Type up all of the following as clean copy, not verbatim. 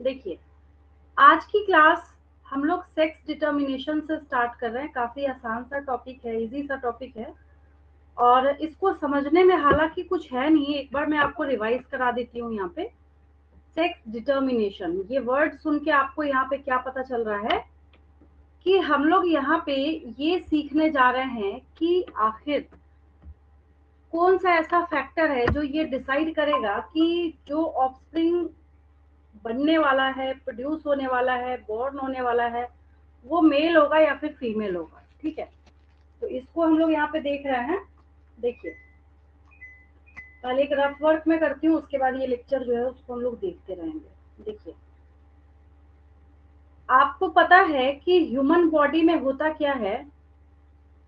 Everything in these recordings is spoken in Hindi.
देखिए, आज की क्लास हम लोग सेक्स डिटर्मिनेशन से स्टार्ट कर रहे हैं। काफी आसान सा टॉपिक है, इजी सा टॉपिक है और इसको समझने में हालांकि कुछ है नहीं। एक बार मैं आपको रिवाइज करा देती हूँ। यहाँ पे सेक्स डिटर्मिनेशन, ये वर्ड सुन के आपको यहाँ पे क्या पता चल रहा है कि हम लोग यहाँ पे ये सीखने जा रहे हैं कि आखिर कौन सा ऐसा फैक्टर है जो ये डिसाइड करेगा कि जो ऑफस्प्रिंग बनने वाला है, प्रोड्यूस होने वाला है, बॉर्न होने वाला है, वो मेल होगा या फिर फीमेल होगा। ठीक है, तो इसको हम लोग यहाँ पे देख रहे हैं। देखिए, पहले एक रफ वर्क में करती हूँ, उसके बाद ये लेक्चर जो है उसको हम लोग देखते रहेंगे। देखिए, आपको पता है कि ह्यूमन बॉडी में होता क्या है,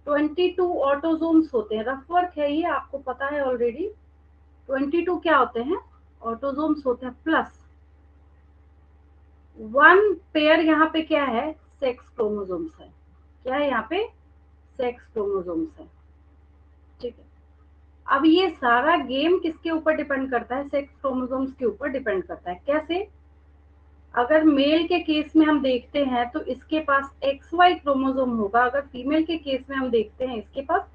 22 ऑटोजोम्स होते हैं। रफ वर्क है ये, आपको पता है ऑलरेडी। 22 क्या होते हैं? ऑटोजोम्स होते हैं, प्लस 1 पेयर यहाँ पे क्या है? सेक्स क्रोमोसोम्स है। क्या है यहाँ पे? सेक्स क्रोमोसोम्स है। ठीक है, अब ये सारा गेम किसके ऊपर डिपेंड करता है? सेक्स क्रोमोसोम्स के ऊपर डिपेंड करता है। कैसे? अगर मेल के केस में हम देखते हैं तो इसके पास एक्स वाई क्रोमोसोम होगा। अगर फीमेल के केस में हम देखते हैं, इसके पास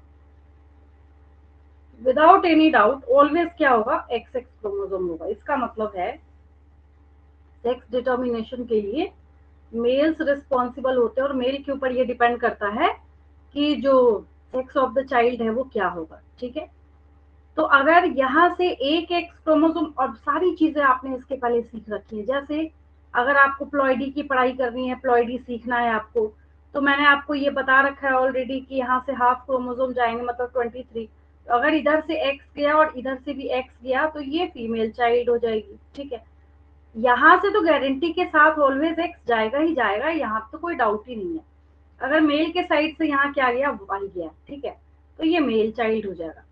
विदाउट एनी डाउट ऑलवेज क्या होगा? एक्स एक्स क्रोमोसोम होगा। इसका मतलब है सेक्स डिटर्मिनेशन के लिए मेल्स रिस्पॉन्सिबल होते हैं और मेल के ऊपर ये डिपेंड करता है कि जो सेक्स ऑफ द चाइल्ड है वो क्या होगा। ठीक है, तो अगर यहाँ से एक एक्स क्रोमोसोम, और सारी चीजें आपने इसके पहले सीख रखी है, जैसे अगर आपको प्लॉइडी की पढ़ाई करनी है, प्लॉइडी सीखना है आपको, तो मैंने आपको ये बता रखा है ऑलरेडी कि यहाँ से हाफ क्रोमोसोम जाएंगे, मतलब 23। तो अगर इधर से एक्स गया और इधर से भी एक्स गया तो ये फीमेल चाइल्ड हो जाएगी। ठीक है, यहाँ से तो गारंटी के साथ ऑलवेज एक्स जाएगा ही जाएगा, यहाँ तो कोई डाउट ही नहीं है। अगर मेल के साइड से यहाँ क्या गया? वाई गया। ठीक है, तो ये मेल चाइल्ड हो जाएगा।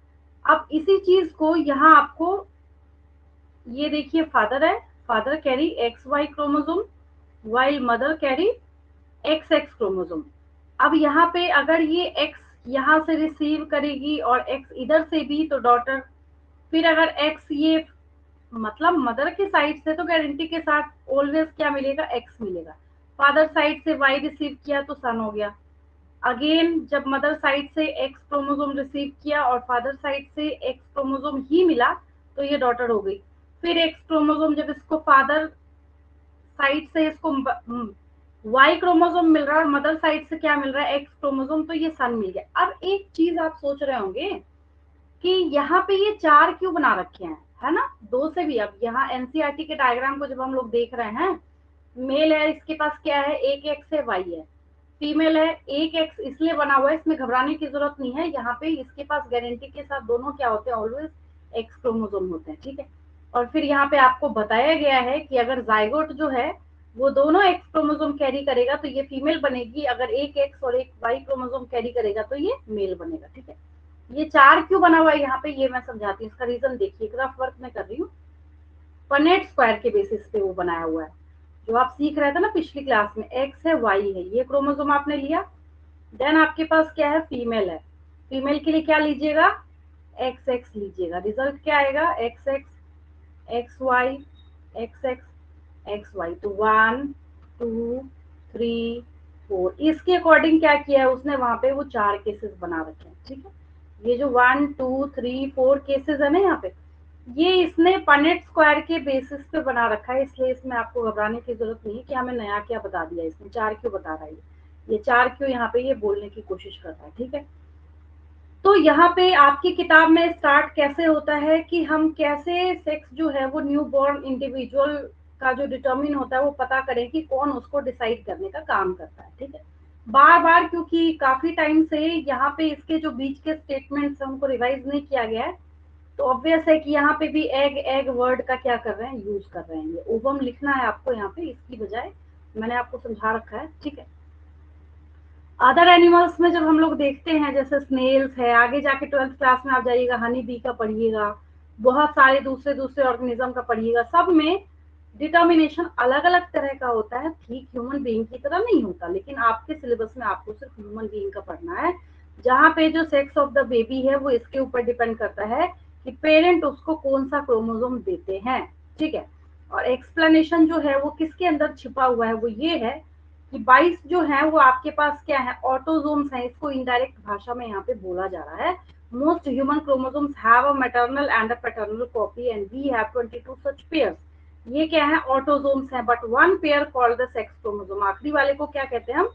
अब इसी चीज को यहाँ आपको, ये देखिए, फादर है, father carry X Y chromosome, while mother carry X X chromosome. अब यहाँ पे अगर ये एक्स यहाँ से रिसीव करेगी और एक्स इधर से भी, तो डॉटर। फिर अगर एक्स ये, मतलब मदर के साइड से तो गारंटी के साथ ऑलवेज क्या मिलेगा? एक्स मिलेगा। फादर साइड से वाई रिसीव किया तो सन हो गया। अगेन जब मदर साइड से एक्स क्रोमोसोम रिसीव किया और फादर साइड से एक्स क्रोमोसोम ही मिला तो ये डॉटर हो गई। फिर एक्स क्रोमोसोम जब इसको फादर साइड से इसको वाई क्रोमोसोम मिल रहा है और मदर साइड से क्या मिल रहा है? एक्स क्रोमोसोम, तो ये सन मिल गया। अब एक चीज आप सोच रहे होंगे कि यहाँ पे ये 4 क्यों बना रखे हैं, है ना? 2 से भी। अब यहाँ एनसीईआरटी के डायग्राम को जब हम लोग देख रहे हैं, मेल है, इसके पास क्या है? एक एक्स है, वाई है। फीमेल है, एक एक्स इसलिए बना हुआ है, इसमें घबराने की जरूरत नहीं है। यहाँ पे इसके पास गारंटी के साथ दोनों क्या होते हैं? ऑलवेज एक्स क्रोमोसोम होते हैं। ठीक है, और फिर यहाँ पे आपको बताया गया है कि अगर जाइगोट जो है वो दोनों एक्स क्रोमोसोम कैरी करेगा तो ये फीमेल बनेगी, अगर एक एक्स और एक वाई क्रोमोसोम कैरी करेगा तो ये मेल बनेगा। ठीक है, ये 4 क्यों बना हुआ है यहाँ पे, ये मैं समझाती हूँ। इसका रीजन देखिए, रफ वर्क में कर रही हूँ। पनेट स्क्वायर के बेसिस पे वो बनाया हुआ है, जो आप सीख रहे थे ना पिछली क्लास में। एक्स है, वाई है, ये क्रोमोसोम आपने लिया। देन आपके पास क्या है? फीमेल है। फीमेल के लिए क्या लीजिएगा? एक्स एक्स लीजिएगा। रिजल्ट क्या आएगा? X X X Y X X X Y. तो 1 2 3 4, इसके अकॉर्डिंग क्या किया है उसने? वहां पे वो 4 केसेस बना रखे हैं। ठीक है, ये जो 1 2 3 4 केसेस है ना यहाँ पे, ये इसने पनेट स्क्वायर के बेसिस पे बना रखा है, इसलिए इसमें आपको घबराने की जरूरत नहीं है कि हमें नया क्या बता दिया इसने। 4 क्यों बता रहा है ये 4 क्यों यहाँ पे ये बोलने की कोशिश कर रहा है। ठीक है, तो यहाँ पे आपकी किताब में स्टार्ट कैसे होता है कि हम कैसे सेक्स जो है वो न्यू बॉर्न इंडिविजुअल का जो डिटर्मिन होता है वो पता करें कि कौन उसको डिसाइड करने का काम करता है। ठीक है, बार बार, क्योंकि काफी टाइम से यहाँ पे इसके जो बीच के स्टेटमेंट्स हमको रिवाइज नहीं किया गया है, तो ऑब्वियस है कि यहाँ पे भी एग एग वर्ड का क्या कर रहे हैं? यूज कर रहे हैं। ये ओवम लिखना है आपको यहाँ पे, इसकी बजाय मैंने आपको समझा रखा है। ठीक है, अदर एनिमल्स में जब हम लोग देखते हैं, जैसे स्नेल्स है, आगे जाके 12th क्लास में आप जाइएगा, हनी बी का पढ़िएगा, बहुत सारे दूसरे दूसरे ऑर्गेनिज्म का पढ़िएगा, सब में डिटर्मिनेशन अलग अलग तरह का होता है। ठीक ह्यूमन बीइंग की तरह नहीं होता, लेकिन आपके सिलेबस में आपको सिर्फ ह्यूमन बीइंग का पढ़ना है, जहाँ पे जो सेक्स ऑफ द बेबी है वो इसके ऊपर डिपेंड करता है कि पेरेंट उसको कौन सा क्रोमोसोम देते हैं। ठीक है, और एक्सप्लेनेशन जो है वो किसके अंदर छिपा हुआ है, वो ये है कि 22 जो है वो आपके पास क्या है, ऑटोजोम्स है। इसको इनडायरेक्ट भाषा में यहाँ पे बोला जा रहा है। Most human chromosomes have a maternal and a paternal copy and we have 22 such pairs. ये क्या है, ऑटोजोम्स है, but one pair called the sex chromosome. आखिरी वाले को क्या कहते हैं हम,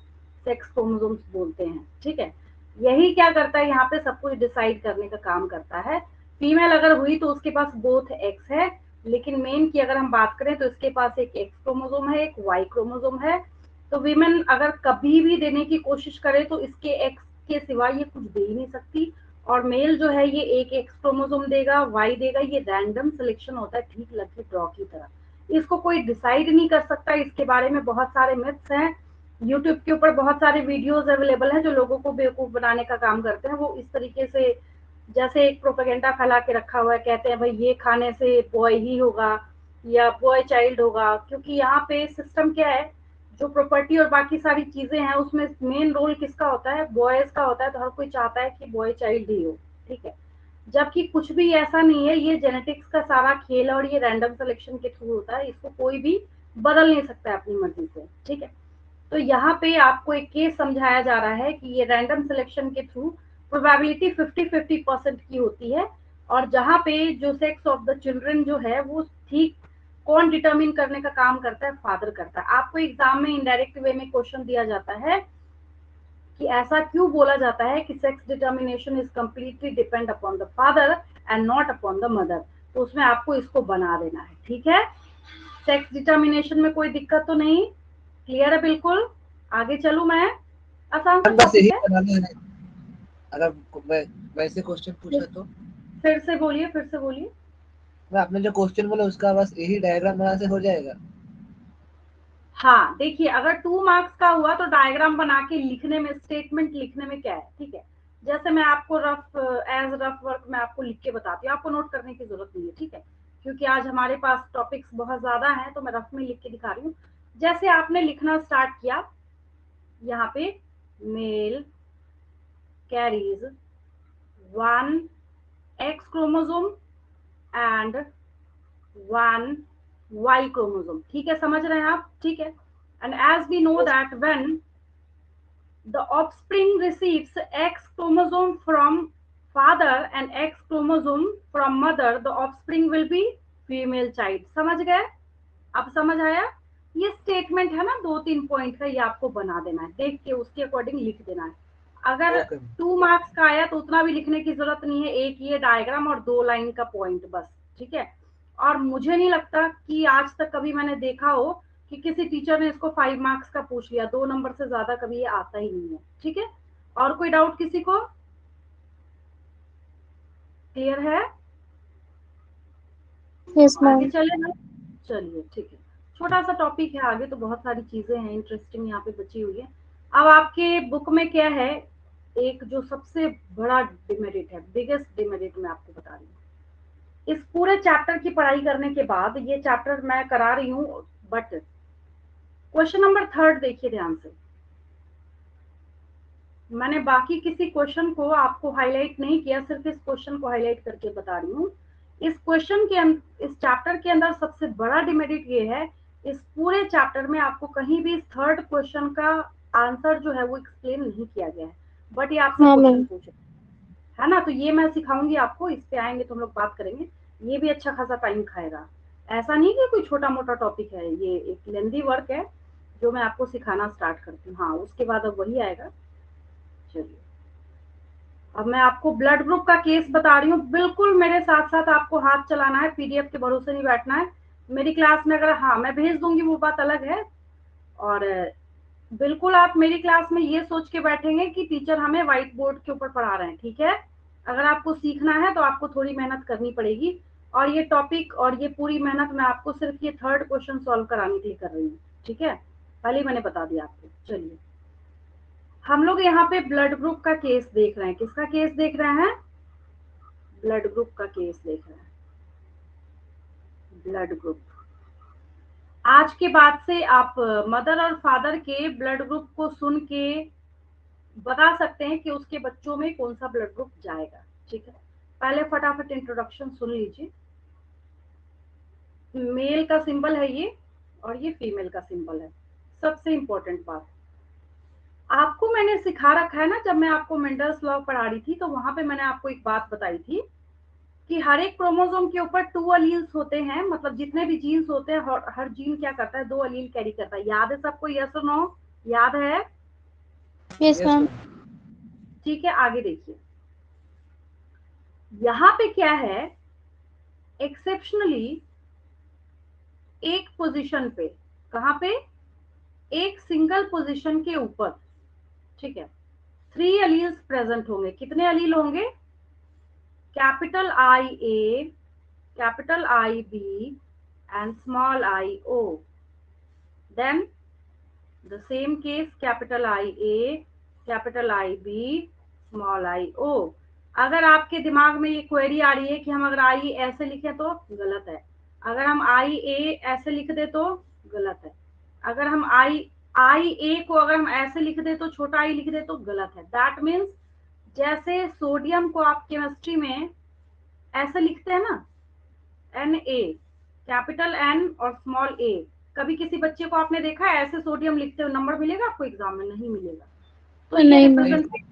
सेक्स क्रोमोसोम्स बोलते हैं, ठीक है। यही क्या करता है, यहाँ पे सब कुछ डिसाइड करने का काम करता है। फीमेल अगर हुई तो उसके पास बोथ एक्स है, लेकिन मेन की अगर हम बात करें तो इसके पास एक एक्स क्रोमोसोम है, एक वाई क्रोमोसोम है। तो वीमेन अगर कभी भी देने की कोशिश करे तो इसके एक्स के सिवा ये कुछ दे ही नहीं सकती। और मेल जो है ये एक एक्स क्रोमोसोम देगा, वाई देगा। ये रैंडम सिलेक्शन होता है, ठीक लकी ड्रॉ की तरह। इसको कोई डिसाइड नहीं कर सकता। इसके बारे में बहुत सारे मिथ्स हैं। यूट्यूब के ऊपर बहुत सारे वीडियोस अवेलेबल हैं जो लोगों को बेवकूफ बनाने का काम करते हैं। वो इस तरीके से जैसे एक प्रोपेगेंडा फैला के रखा हुआ है, कहते हैं भाई ये खाने से बॉय ही होगा या बॉय चाइल्ड होगा। क्योंकि यहाँ पे सिस्टम क्या है, जो प्रॉपर्टी और बाकी सारी चीजें हैं उसमें मेन रोल किसका होता है, बॉयज का होता है। तो हर कोई चाहता है कि बॉय चाइल्ड ही हो, ठीक है। जबकि कुछ भी ऐसा नहीं है, ये जेनेटिक्स का सारा खेल है और ये रैंडम सिलेक्शन के थ्रू होता है। इसको कोई भी बदल नहीं सकता है अपनी मर्जी से, ठीक है। तो यहाँ पे आपको एक केस समझाया जा रहा है कि ये रैंडम सिलेक्शन के थ्रू प्रोबेबिलिटी 50-50% की होती है। और जहाँ पे जो सेक्स ऑफ द चिल्ड्रन जो है वो ठीक कौन डिटरमिन करने का काम करता है, फादर करता है। आपको एग्जाम में इनडायरेक्ट वे में क्वेश्चन दिया जाता है कि ऐसा क्यों बोला जाता है कि sex determination is completely depend upon the father and not upon the mother. तो उसमें आपको इसको बना देना है, ठीक है। सेक्स डिटर्मिनेशन में कोई दिक्कत तो नहीं, क्लियर है बिल्कुल। आगे चलूं मैं, आसान सा बस यही टॉपिक है। बनाना है। अगर वैसे क्वेश्चन पूछे तो फिर से बोलिए, फिर से बोलिए। मैं आपने जो क्वेश्चन बोला उसका बस यही डायग्राम बना से हो जाएगा। हाँ देखिए, अगर 2 मार्क्स का हुआ तो डायग्राम बना के लिखने में, स्टेटमेंट लिखने में क्या है, ठीक है। जैसे मैं आपको रफ एज रफ वर्क में आपको लिख के बताती हूँ, आपको नोट करने की जरूरत नहीं है, ठीक है। क्योंकि आज हमारे पास टॉपिक्स बहुत ज्यादा हैं तो मैं रफ में लिख के दिखा रही हूँ। जैसे आपने लिखना स्टार्ट किया, यहाँ पे male carries 1 X chromosome and 1 Y chromosome, ठीक है, समझ रहे हैं आप, ठीक है। And as we know that when the offspring receives X chromosome from father and X chromosome from mother, the offspring will be female child। समझ गए, अब समझ आया। ये स्टेटमेंट है ना 2-3 पॉइंट का, ये आपको बना देना है, देख के उसके अकॉर्डिंग लिख देना है। अगर ओके। 2 मार्क्स का आया तो उतना भी लिखने की जरूरत नहीं है, एक ये डायग्राम और 2 लाइन का पॉइंट बस, ठीक है। और मुझे नहीं लगता कि आज तक कभी मैंने देखा हो कि किसी टीचर ने इसको 5 मार्क्स का पूछ लिया। 2 नंबर से ज्यादा कभी ये आता ही नहीं है, ठीक है। और कोई डाउट किसी को, क्लियर है। यस आगे मैम। चले ना, चलिए ठीक है। छोटा सा टॉपिक है, आगे तो बहुत सारी चीजें हैं इंटरेस्टिंग यहाँ पे बची हुई है। अब आपके बुक में क्या है, एक जो सबसे बड़ा डिमेरिट है, बिगेस्ट डिमेरिट मैं आपको बता रही हूँ। इस पूरे चैप्टर की पढ़ाई करने के बाद, ये चैप्टर मैं करा रही हूँ, बट क्वेश्चन नंबर 3 देखिए ध्यान से। मैंने बाकी किसी क्वेश्चन को आपको हाईलाइट नहीं किया, सिर्फ इस क्वेश्चन को हाईलाइट करके बता रही हूँ। इस क्वेश्चन के इस चैप्टर के अंदर सबसे बड़ा डिमेरिट ये है, इस पूरे चैप्टर में आपको कहीं भी 3rd क्वेश्चन का आंसर जो है वो एक्सप्लेन नहीं किया गया है, बट ये आपसे हाँ क्वेश्चन मैम। पूछे, है ना। तो ये मैं सिखाऊंगी आपको, इस पे आएंगे तो हम लोग बात करेंगे। ये भी अच्छा खासा टाइम खाएगा, ऐसा नहीं कि कोई छोटा मोटा टॉपिक है, ये एक लेंदी वर्क है जो मैं आपको सिखाना स्टार्ट करती हूँ। हाँ, उसके बाद अब वही आएगा। चलिए, अब मैं आपको ब्लड ग्रुप का केस बता रही हूँ। बिल्कुल मेरे साथ साथ आपको हाथ चलाना है, पीडीएफ के भरोसे नहीं बैठना है। मेरी क्लास में अगर, हाँ मैं भेज दूंगी वो बात अलग है। और बिल्कुल आप मेरी क्लास में ये सोच के बैठेंगे कि टीचर हमें व्हाइट बोर्ड के ऊपर पढ़ा रहे हैं, ठीक है। अगर आपको सीखना है तो आपको थोड़ी मेहनत करनी पड़ेगी। और ये टॉपिक और ये पूरी मेहनत मैं आपको सिर्फ ये 3rd क्वेश्चन सॉल्व कराने के लिए कर रही हूँ, ठीक है। पहले ही मैंने बता दिया आपको। चलिए, हम लोग यहाँ पे ब्लड ग्रुप का केस देख रहे हैं। किसका केस देख रहे हैं, ब्लड ग्रुप का केस देख रहे हैं। ब्लड ग्रुप, आज के बाद से आप मदर और फादर के ब्लड ग्रुप को सुन के बता सकते हैं कि उसके बच्चों में कौन सा ब्लड ग्रुप जाएगा, ठीक है। पहले फटाफट इंट्रोडक्शन सुन लीजिए। मेल का सिंबल है ये और ये फीमेल का सिंबल है। सबसे इंपॉर्टेंट बात आपको मैंने सिखा रखा है ना, जब मैं आपको मेंडल्स लॉ पढ़ा रही थी तो वहां पे मैंने आपको एक बात बताई थी कि हर एक क्रोमोसोम के ऊपर 2 अलील्स होते हैं, मतलब जितने भी जीन्स होते हैं हर जीन क्या करता है, 2 अलील कैरी करता है। याद है सबको? यस और नो? याद है? Yes yes ma'am. मैम। ठीक है, आगे देखिए। यहां पे क्या है, एक्सेप्शनली एक पोजीशन पे, कहां पे? एक सिंगल पोजीशन के ऊपर, ठीक है, 3 अलील्स प्रेजेंट होंगे। कितने अलील होंगे? Capital I A, capital I B and small I O. Then the same case, capital I A, capital I B, small I O. अगर आपके दिमाग में ये क्वेरी आ रही है कि हम अगर आई ऐसे लिखे तो गलत है, अगर हम आई ए ऐसे लिख दे तो गलत है, अगर हम आई ए को अगर हम ऐसे लिख दे तो छोटा आई लिख दे तो गलत है। दैट मीन्स जैसे सोडियम को आप केमिस्ट्री में ऐसे लिखते हैं ना, एन ए, कैपिटल एन और स्मॉल ए, कभी किसी बच्चे को आपने देखा है ऐसे सोडियम लिखते हुए? नंबर मिलेगा आपको एग्जाम में? नहीं मिलेगा। तो ये नहीं मैम। रिप्रेजेंट,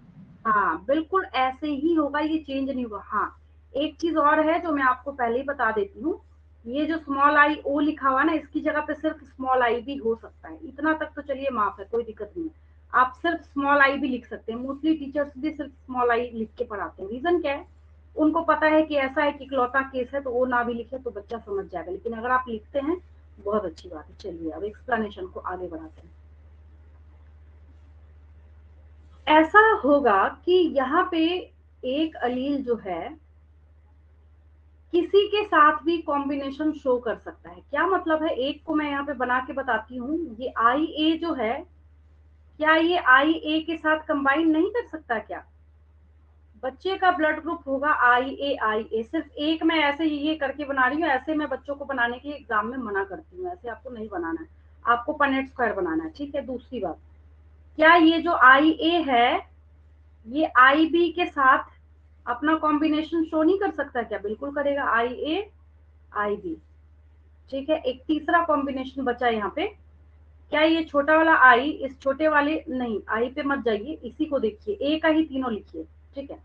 हाँ बिल्कुल ऐसे ही होगा, ये चेंज नहीं होगा। हाँ एक चीज और है जो मैं आपको पहले ही बता देती हूँ, ये जो स्मॉल आई ओ लिखा हुआ ना, इसकी जगह पे सिर्फ स्मॉल आई भी हो सकता है। इतना तक तो चलिए माफ है, कोई दिक्कत नहीं है, आप सिर्फ स्मॉल आई भी लिख सकते हैं। मोस्टली टीचर्स भी सिर्फ स्मॉल आई लिख के पढ़ाते हैं। रीजन क्या है? उनको पता है कि ऐसा है कि इकलौता केस है, तो वो ना भी लिखे तो बच्चा समझ जाएगा, लेकिन अगर आप लिखते हैं बहुत अच्छी बात है। चलिए अब एक्सप्लेनेशन को आगे बढ़ाते हैं। ऐसा होगा कि यहाँ पे एक अलील जो है किसी के साथ भी कॉम्बिनेशन शो कर सकता है। क्या मतलब है? एक को मैं यहाँ पे बना के बताती हूँ। ये आई ए जो है, क्या ये आई ए के साथ कंबाइन नहीं कर सकता? क्या बच्चे का ब्लड ग्रुप होगा आई ए आई ए? सिर्फ एक मैं ऐसे ये करके बना रही हूँ, ऐसे मैं बच्चों को बनाने के लिए एग्जाम में मना करती हूँ। ऐसे आपको नहीं बनाना है, आपको पनेट स्क्वायर बनाना है, ठीक है। दूसरी बात, क्या ये जो आई ए है ये आई बी के साथ अपना कॉम्बिनेशन शो नहीं कर सकता? क्या बिल्कुल करेगा, आई ए आई बी, ठीक है। एक तीसरा कॉम्बिनेशन बचा यहाँ पे, क्या ये छोटा वाला आई इस छोटे वाले, नहीं आई पे मत जाइए, इसी को देखिए, ए का ही तीनों लिखिए, ठीक है।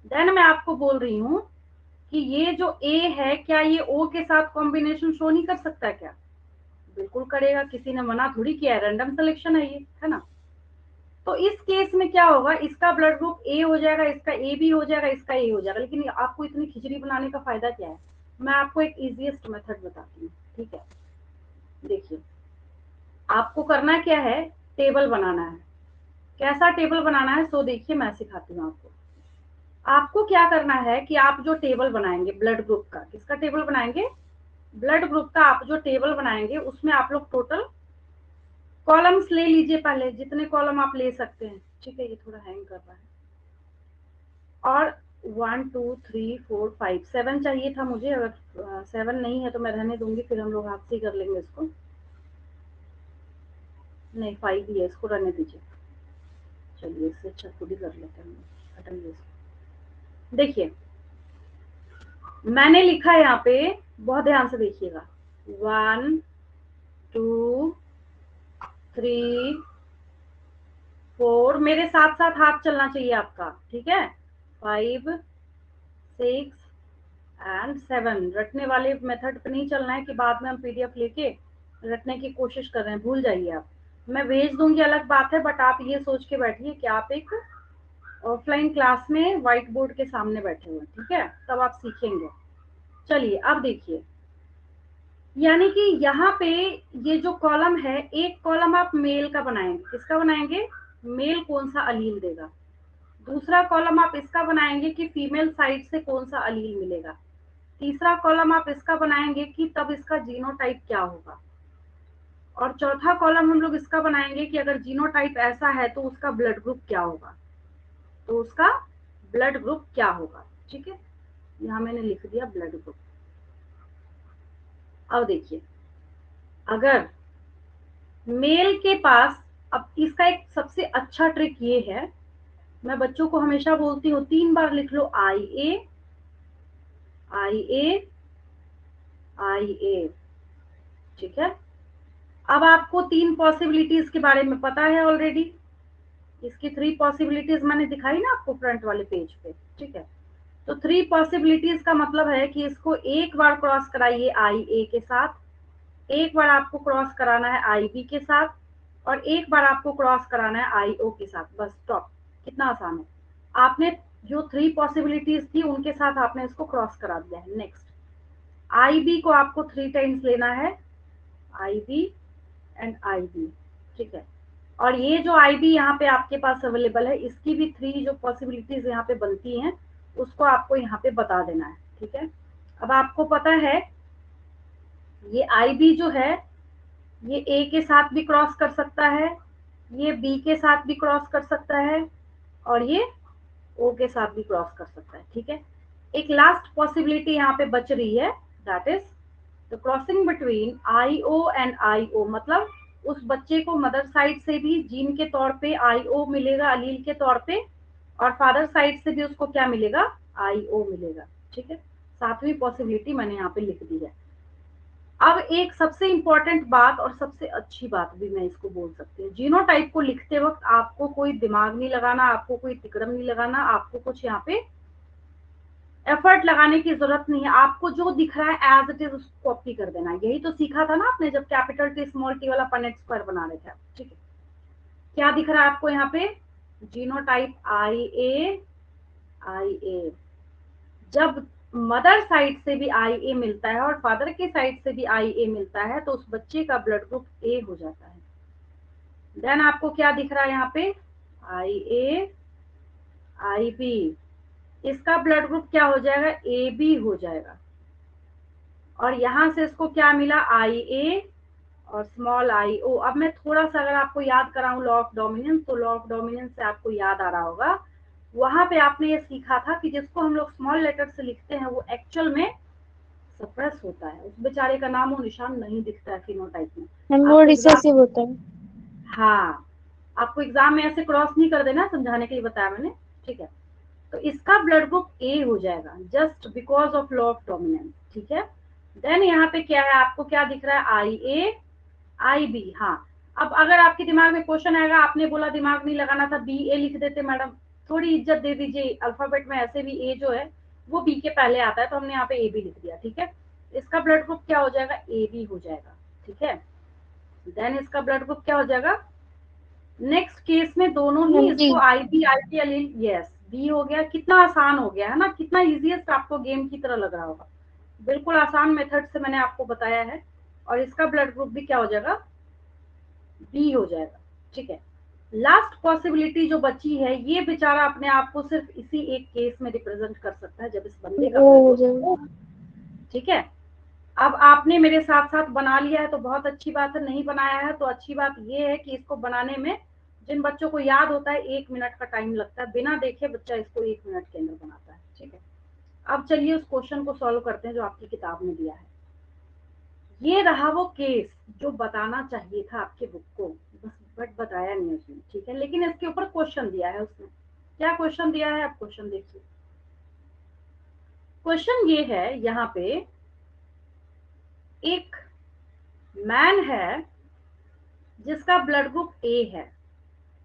देन मैं आपको बोल रही हूँ कि ये जो ए है क्या ये ओ के साथ कॉम्बिनेशन शो नहीं कर सकता? क्या बिल्कुल करेगा, किसी ने मना थोड़ी किया है, रैंडम सिलेक्शन है ये, है ना। तो इस केस में क्या होगा, इसका ब्लड ग्रुप ए हो जाएगा, इसका ए भी हो जाएगा, इसका ए हो जाएगा। लेकिन आपको इतनी खिचड़ी बनाने का फायदा क्या है? मैं आपको एक इजीएस्ट मेथड बताती हूँ, ठीक है। देखिए आपको करना क्या है, टेबल बनाना है। कैसा टेबल बनाना है सो देखिए मैं सिखाती हूँ आपको। आपको क्या करना है कि आप जो टेबल बनाएंगे ब्लड ग्रुप का, किसका टेबल बनाएंगे? ब्लड ग्रुप का। आप जो टेबल बनाएंगे उसमें आप लोग टोटल कॉलम्स ले लीजिए, पहले जितने कॉलम आप ले सकते हैं, ठीक है। ये थोड़ा हैंग कर रहा है। और 1 2 3 4 5 7 चाहिए था मुझे, अगर 7 नहीं है तो मैं रहने दूंगी, फिर हम लोग हाथ से ही कर लेंगे इसको। नहीं 5 ही है, इसको रहने दीजिए। चलिए इससे अच्छा खुद ही कर लेते हैं, हटाइए इसको। देखिए मैंने लिखा है यहाँ पे, बहुत ध्यान से देखिएगा, 1 2 3 4, मेरे साथ साथ हाथ चलना चाहिए आपका, ठीक है। 5 6 एंड 7, रटने वाले मेथड पे नहीं चलना है कि बाद में हम पीडीएफ लेके रटने की कोशिश कर रहे हैं, भूल जाइए आप। मैं भेज दूंगी अलग बात है, बट आप ये सोच के बैठिए कि आप एक ऑफलाइन क्लास में व्हाइट बोर्ड के सामने बैठे हुए, ठीक है, तब आप सीखेंगे। चलिए अब देखिए, यानी कि यहाँ पे ये जो कॉलम है, एक कॉलम आप मेल का बनाएंगे, किसका बनाएंगे? मेल कौन सा अलील देगा। दूसरा कॉलम आप इसका बनाएंगे कि फीमेल साइड से कौन सा अलील मिलेगा। तीसरा कॉलम आप इसका बनाएंगे कि तब इसका जीनोटाइप क्या होगा। और चौथा कॉलम हम लोग इसका बनाएंगे कि अगर जीनोटाइप ऐसा है तो उसका ब्लड ग्रुप क्या होगा, तो उसका ब्लड ग्रुप क्या होगा, ठीक है। यहाँ मैंने लिख दिया ब्लड ग्रुप। अब देखिए, अगर मेल के पास, अब इसका एक सबसे अच्छा ट्रिक ये है, मैं बच्चों को हमेशा बोलती हूँ 3 बार लिख लो आई ए आई ए आई ए। ठीक है। अब आपको 3 पॉसिबिलिटीज के बारे में पता है ऑलरेडी, इसकी 3 पॉसिबिलिटीज मैंने दिखाई ना आपको फ्रंट वाले पेज पे, ठीक है। तो 3 पॉसिबिलिटीज का मतलब है कि इसको एक बार क्रॉस कराइए आई ए के साथ, एक बार आपको क्रॉस कराना है आई बी के साथ, और एक बार आपको क्रॉस कराना है आई ओ के साथ, बस स्टॉप। कितना आसान है। आपने जो 3 पॉसिबिलिटीज थी उनके साथ आपने इसको क्रॉस करा दिया है। नेक्स्ट, आई बी को आपको 3 टाइम्स लेना है, आई बी एंड आई बी, ठीक है। और ये जो आई बी यहाँ पे आपके पास अवेलेबल है, इसकी भी 3 जो पॉसिबिलिटीज यहाँ पे बनती हैं उसको आपको यहाँ पे बता देना है, ठीक है। अब आपको पता है ये आई बी जो है ये ए के साथ भी क्रॉस कर सकता है, ये बी के साथ भी क्रॉस कर सकता है, और ये ओ के साथ भी क्रॉस कर सकता है, ठीक है। एक लास्ट पॉसिबिलिटी यहाँ पे बच रही है, that is the crossing between I O and I O, मतलब उस बच्चे को मदर साइड से भी जीन के तौर पे आई ओ मिलेगा, अलील के तौर पे, और फादर साइड से भी उसको क्या मिलेगा, आई ओ मिलेगा, ठीक है। 7वीं पॉसिबिलिटी मैंने यहाँ पे लिख दी है। अब एक सबसे इंपॉर्टेंट बात और सबसे अच्छी बात भी मैं इसको बोल सकती हूँ, जीनोटाइप को लिखते वक्त आपको कोई दिमाग नहीं लगाना, आपको कोई तिकड़म नहीं लगाना, आपको कुछ यहाँ पे एफर्ट लगाने की जरूरत नहीं है। आपको जो दिख रहा है एज इट इज उसको कॉपी कर देना। यही तो सीखा था ना आपने जब कैपिटल टी स्मॉल टी वाला पनेट स्क्वायर बना रहे थे, ठीक है। क्या दिख रहा है आपको यहाँ पे, जीनोटाइप आई ए, आई ए। जब मदर साइड से भी आई ए मिलता है और फादर के साइड से भी आई ए मिलता है तो उस बच्चे का ब्लड ग्रुप ए हो जाता है। देन आपको क्या दिख रहा है यहाँ पे, आई ए, आई बी, इसका ब्लड ग्रुप क्या हो जाएगा, ए बी हो जाएगा। और यहां से इसको क्या मिला, आई ए और स्मॉल आई ओ। अब मैं थोड़ा सा अगर आपको याद कराऊं लॉ ऑफ डोमिनेंस, तो लॉ ऑफ डोमिनेंस से आपको याद आ रहा होगा, वहां पे आपने ये सीखा था कि जिसको हम लोग स्मॉल लेटर से लिखते हैं वो एक्चुअल में सप्रेस होता है, उस बेचारे का नाम और निशान नहीं दिखता है फिनोटाइप में। वो आपको एग्जाम, रिसेसिव होता है। हाँ, आपको एग्जाम में ऐसे क्रॉस नहीं कर देना, समझाने के लिए बताया मैंने, ठीक है। तो इसका ब्लड ग्रुप ए हो जाएगा just because of law of dominance, ठीक है। देन यहाँ पे क्या है, आपको क्या दिख रहा है, आई ए, आई बी। हाँ, अब अगर आपके दिमाग में क्वेश्चन आएगा, आपने बोला दिमाग नहीं लगाना था, बी ए लिख देते मैडम, थोड़ी इज्जत दे दीजिए, अल्फाबेट में ऐसे भी ए जो है वो बी के पहले आता है, तो हमने यहाँ पे ए बी लिख दिया, ठीक है। इसका ब्लड ग्रुप क्या हो जाएगा, ए बी हो जाएगा, ठीक है। देन इसका ब्लड ग्रुप क्या हो जाएगा, नेक्स्ट केस में दोनों ही इसको आई बी एलील, यस बी हो गया। कितना आसान हो गया है ना, कितना इजीएस्ट आपको गेम की तरह लग रहा होगा, बिल्कुल आसान मेथड से मैंने आपको बताया है। और इसका ब्लड ग्रुप भी क्या हो जाएगा, बी हो जाएगा, ठीक है। लास्ट पॉसिबिलिटी जो बची है, ये बेचारा अपने आप को सिर्फ इसी एक केस में रिप्रेजेंट कर सकता है, जब इस बंदे का हो जाएगा, ठीक है। अब आपने मेरे साथ साथ बना लिया है तो बहुत अच्छी बात है, नहीं बनाया है तो अच्छी बात ये है कि इसको बनाने में जिन बच्चों को याद होता है 1 मिनट का टाइम लगता है, बिना देखे बच्चा इसको 1 मिनट के अंदर बनाता है, ठीक है। अब चलिए उस क्वेश्चन को सॉल्व करते हैं जो आपकी किताब में दिया है। ये रहा वो केस जो बताना चाहिए था आपके बुक को, बट बताया नहीं उसने, ठीक है। लेकिन इसके ऊपर क्वेश्चन दिया है उसने, क्या क्वेश्चन दिया है, आप क्वेश्चन देखिए। क्वेश्चन ये है यहाँ पे, एक मैन है जिसका ब्लड ग्रुप ए है,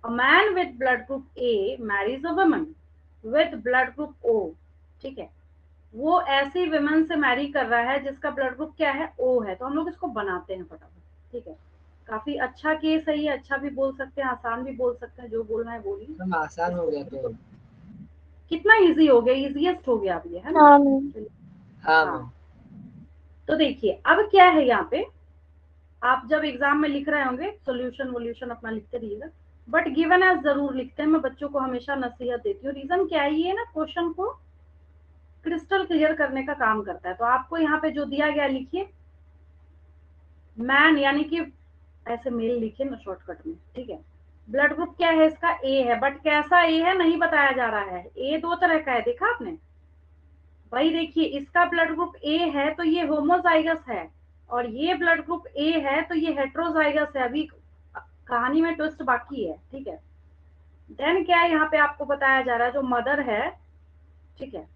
a man with blood group A marries a woman with blood group O, ठीक है। वो ऐसी विमेन से मैरी कर रहा है जिसका ब्लड ग्रुप क्या है, ओ है। तो हम लोग इसको बनाते हैं फटाफट, ठीक है। काफी अच्छा केस है ये, अच्छा भी बोल सकते हैं, आसान भी बोल सकते हैं, जो बोलना है बोलिए। हम आसान हो गया तो कितना इजी हो गया, इजीएस्ट हो गया अब ये, है ना। हाँ मैम, हाँ हाँ, मैम। तो देखिए अब क्या है यहाँ पे, आप जब एग्जाम में लिख रहे होंगे सोल्यूशन वोल्यूशन अपना लिखते रहिएगा, बट गिवन एज जरूर लिखते हैं। मैं बच्चों को हमेशा नसीहत देती हूँ, रीजन क्या है, ये ना क्वेश्चन को क्रिस्टल क्लियर करने का काम करता है। तो आपको यहाँ पे जो दिया गया लिखिए, मैन यानी कि ऐसे मेल लिखिए ना शॉर्टकट में, ठीक है। ब्लड ग्रुप क्या है इसका, ए है, बट कैसा ए है नहीं बताया जा रहा है। ए 2 तरह का है, देखा आपने भाई, देखिए इसका ब्लड ग्रुप ए है तो ये होमोजाइगस है, और ये ब्लड ग्रुप ए है तो ये हेट्रोजाइगस है। अभी कहानी में ट्विस्ट बाकी है, ठीक है। देन क्या है यहाँ पे आपको बताया जा रहा है, जो मदर है, ठीक है,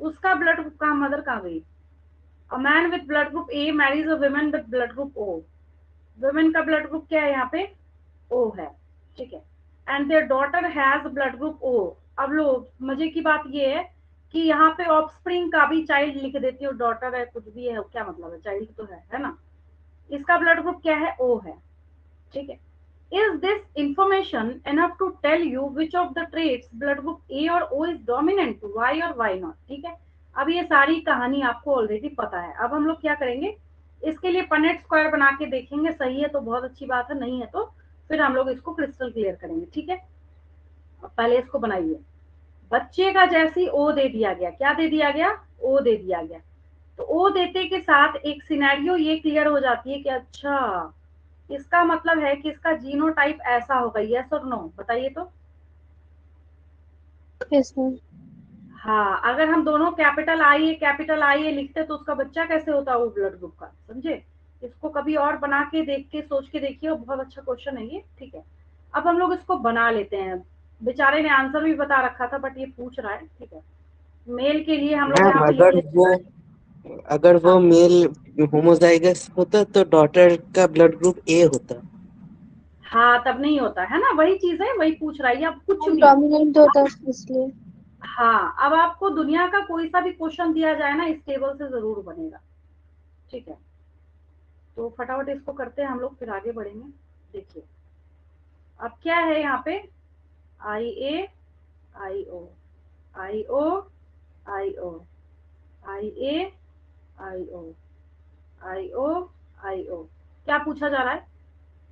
उसका ब्लड ग्रुप कहाँ, मदर कहाँ गई, a man with blood group A marries a women with blood group O, women का ब्लड ग्रुप क्या है यहाँ पे, ओ है, ठीक है, and their daughter has blood group O. अब लो मजे की बात ये है कि यहाँ पे ऑफस्प्रिंग का भी चाइल्ड लिख देती हो, डॉटर है कुछ भी है, क्या मतलब है, चाइल्ड तो है ना, इसका ब्लड ग्रुप क्या है, ओ है, ठीक है। Is this information enough to tell you which of the traits blood group A और O is dominant? Why और why not? ठीक है, अब ये सारी कहानी आपको ऑलरेडी पता है। अब हम लोग क्या करेंगे, इसके लिए पनेट स्क्वायर बना के देखेंगे, सही है तो बहुत अच्छी बात है, नहीं है तो फिर हम लोग इसको क्रिस्टल क्लियर करेंगे, ठीक है। अब पहले इसको बनाइए। बच्चे का जैसे ही ओ दे दिया गया, क्या दे दिया गया, ओ दे दिया गया, तो ओ देते के साथ एक सिनेरियो ये क्लियर हो जाती है कि अच्छा इसका मतलब है कि इसका जीनोटाइप ऐसा होगा, यस और नो, बताइए तो। Yes ma'am. हाँ, अगर हम दोनों कैपिटल आई ए लिखते तो उसका बच्चा कैसे होता वो ब्लड ग्रुप का, समझे। इसको कभी और बना के देख के सोच के देखिए, बहुत अच्छा क्वेश्चन है ये, ठीक है। अब हम लोग इसको बना लेते हैं, बेचारे ने आंसर भी बता रखा था बट ये पूछ रहा है, ठीक है। मेल के लिए हम लोग मैम यहाँ पे लिख लेते हैं। अगर वो हाँ मेल होमोजाइगस होता तो डॉटर का ब्लड ग्रुप ए होता। हाँ, तब नहीं होता है ना, वही चीज है, वही पूछ रहा है, अब कुछ भी। डोमिनेंट होता है इसलिए। हाँ, अब आपको दुनिया का कोई सा भी क्वेश्चन दिया जाए ना, इस टेबल से जरूर बनेगा, ठीक है। तो फटाफट इसको करते हैं हम लोग, फिर आगे बढ़ेंगे। देखिए अब क्या है यहाँ पे, आई ए आई ओ, आई ओ आई ओ, आई ए आई ओ, आई ओ आई ओ, क्या पूछा जा रहा है,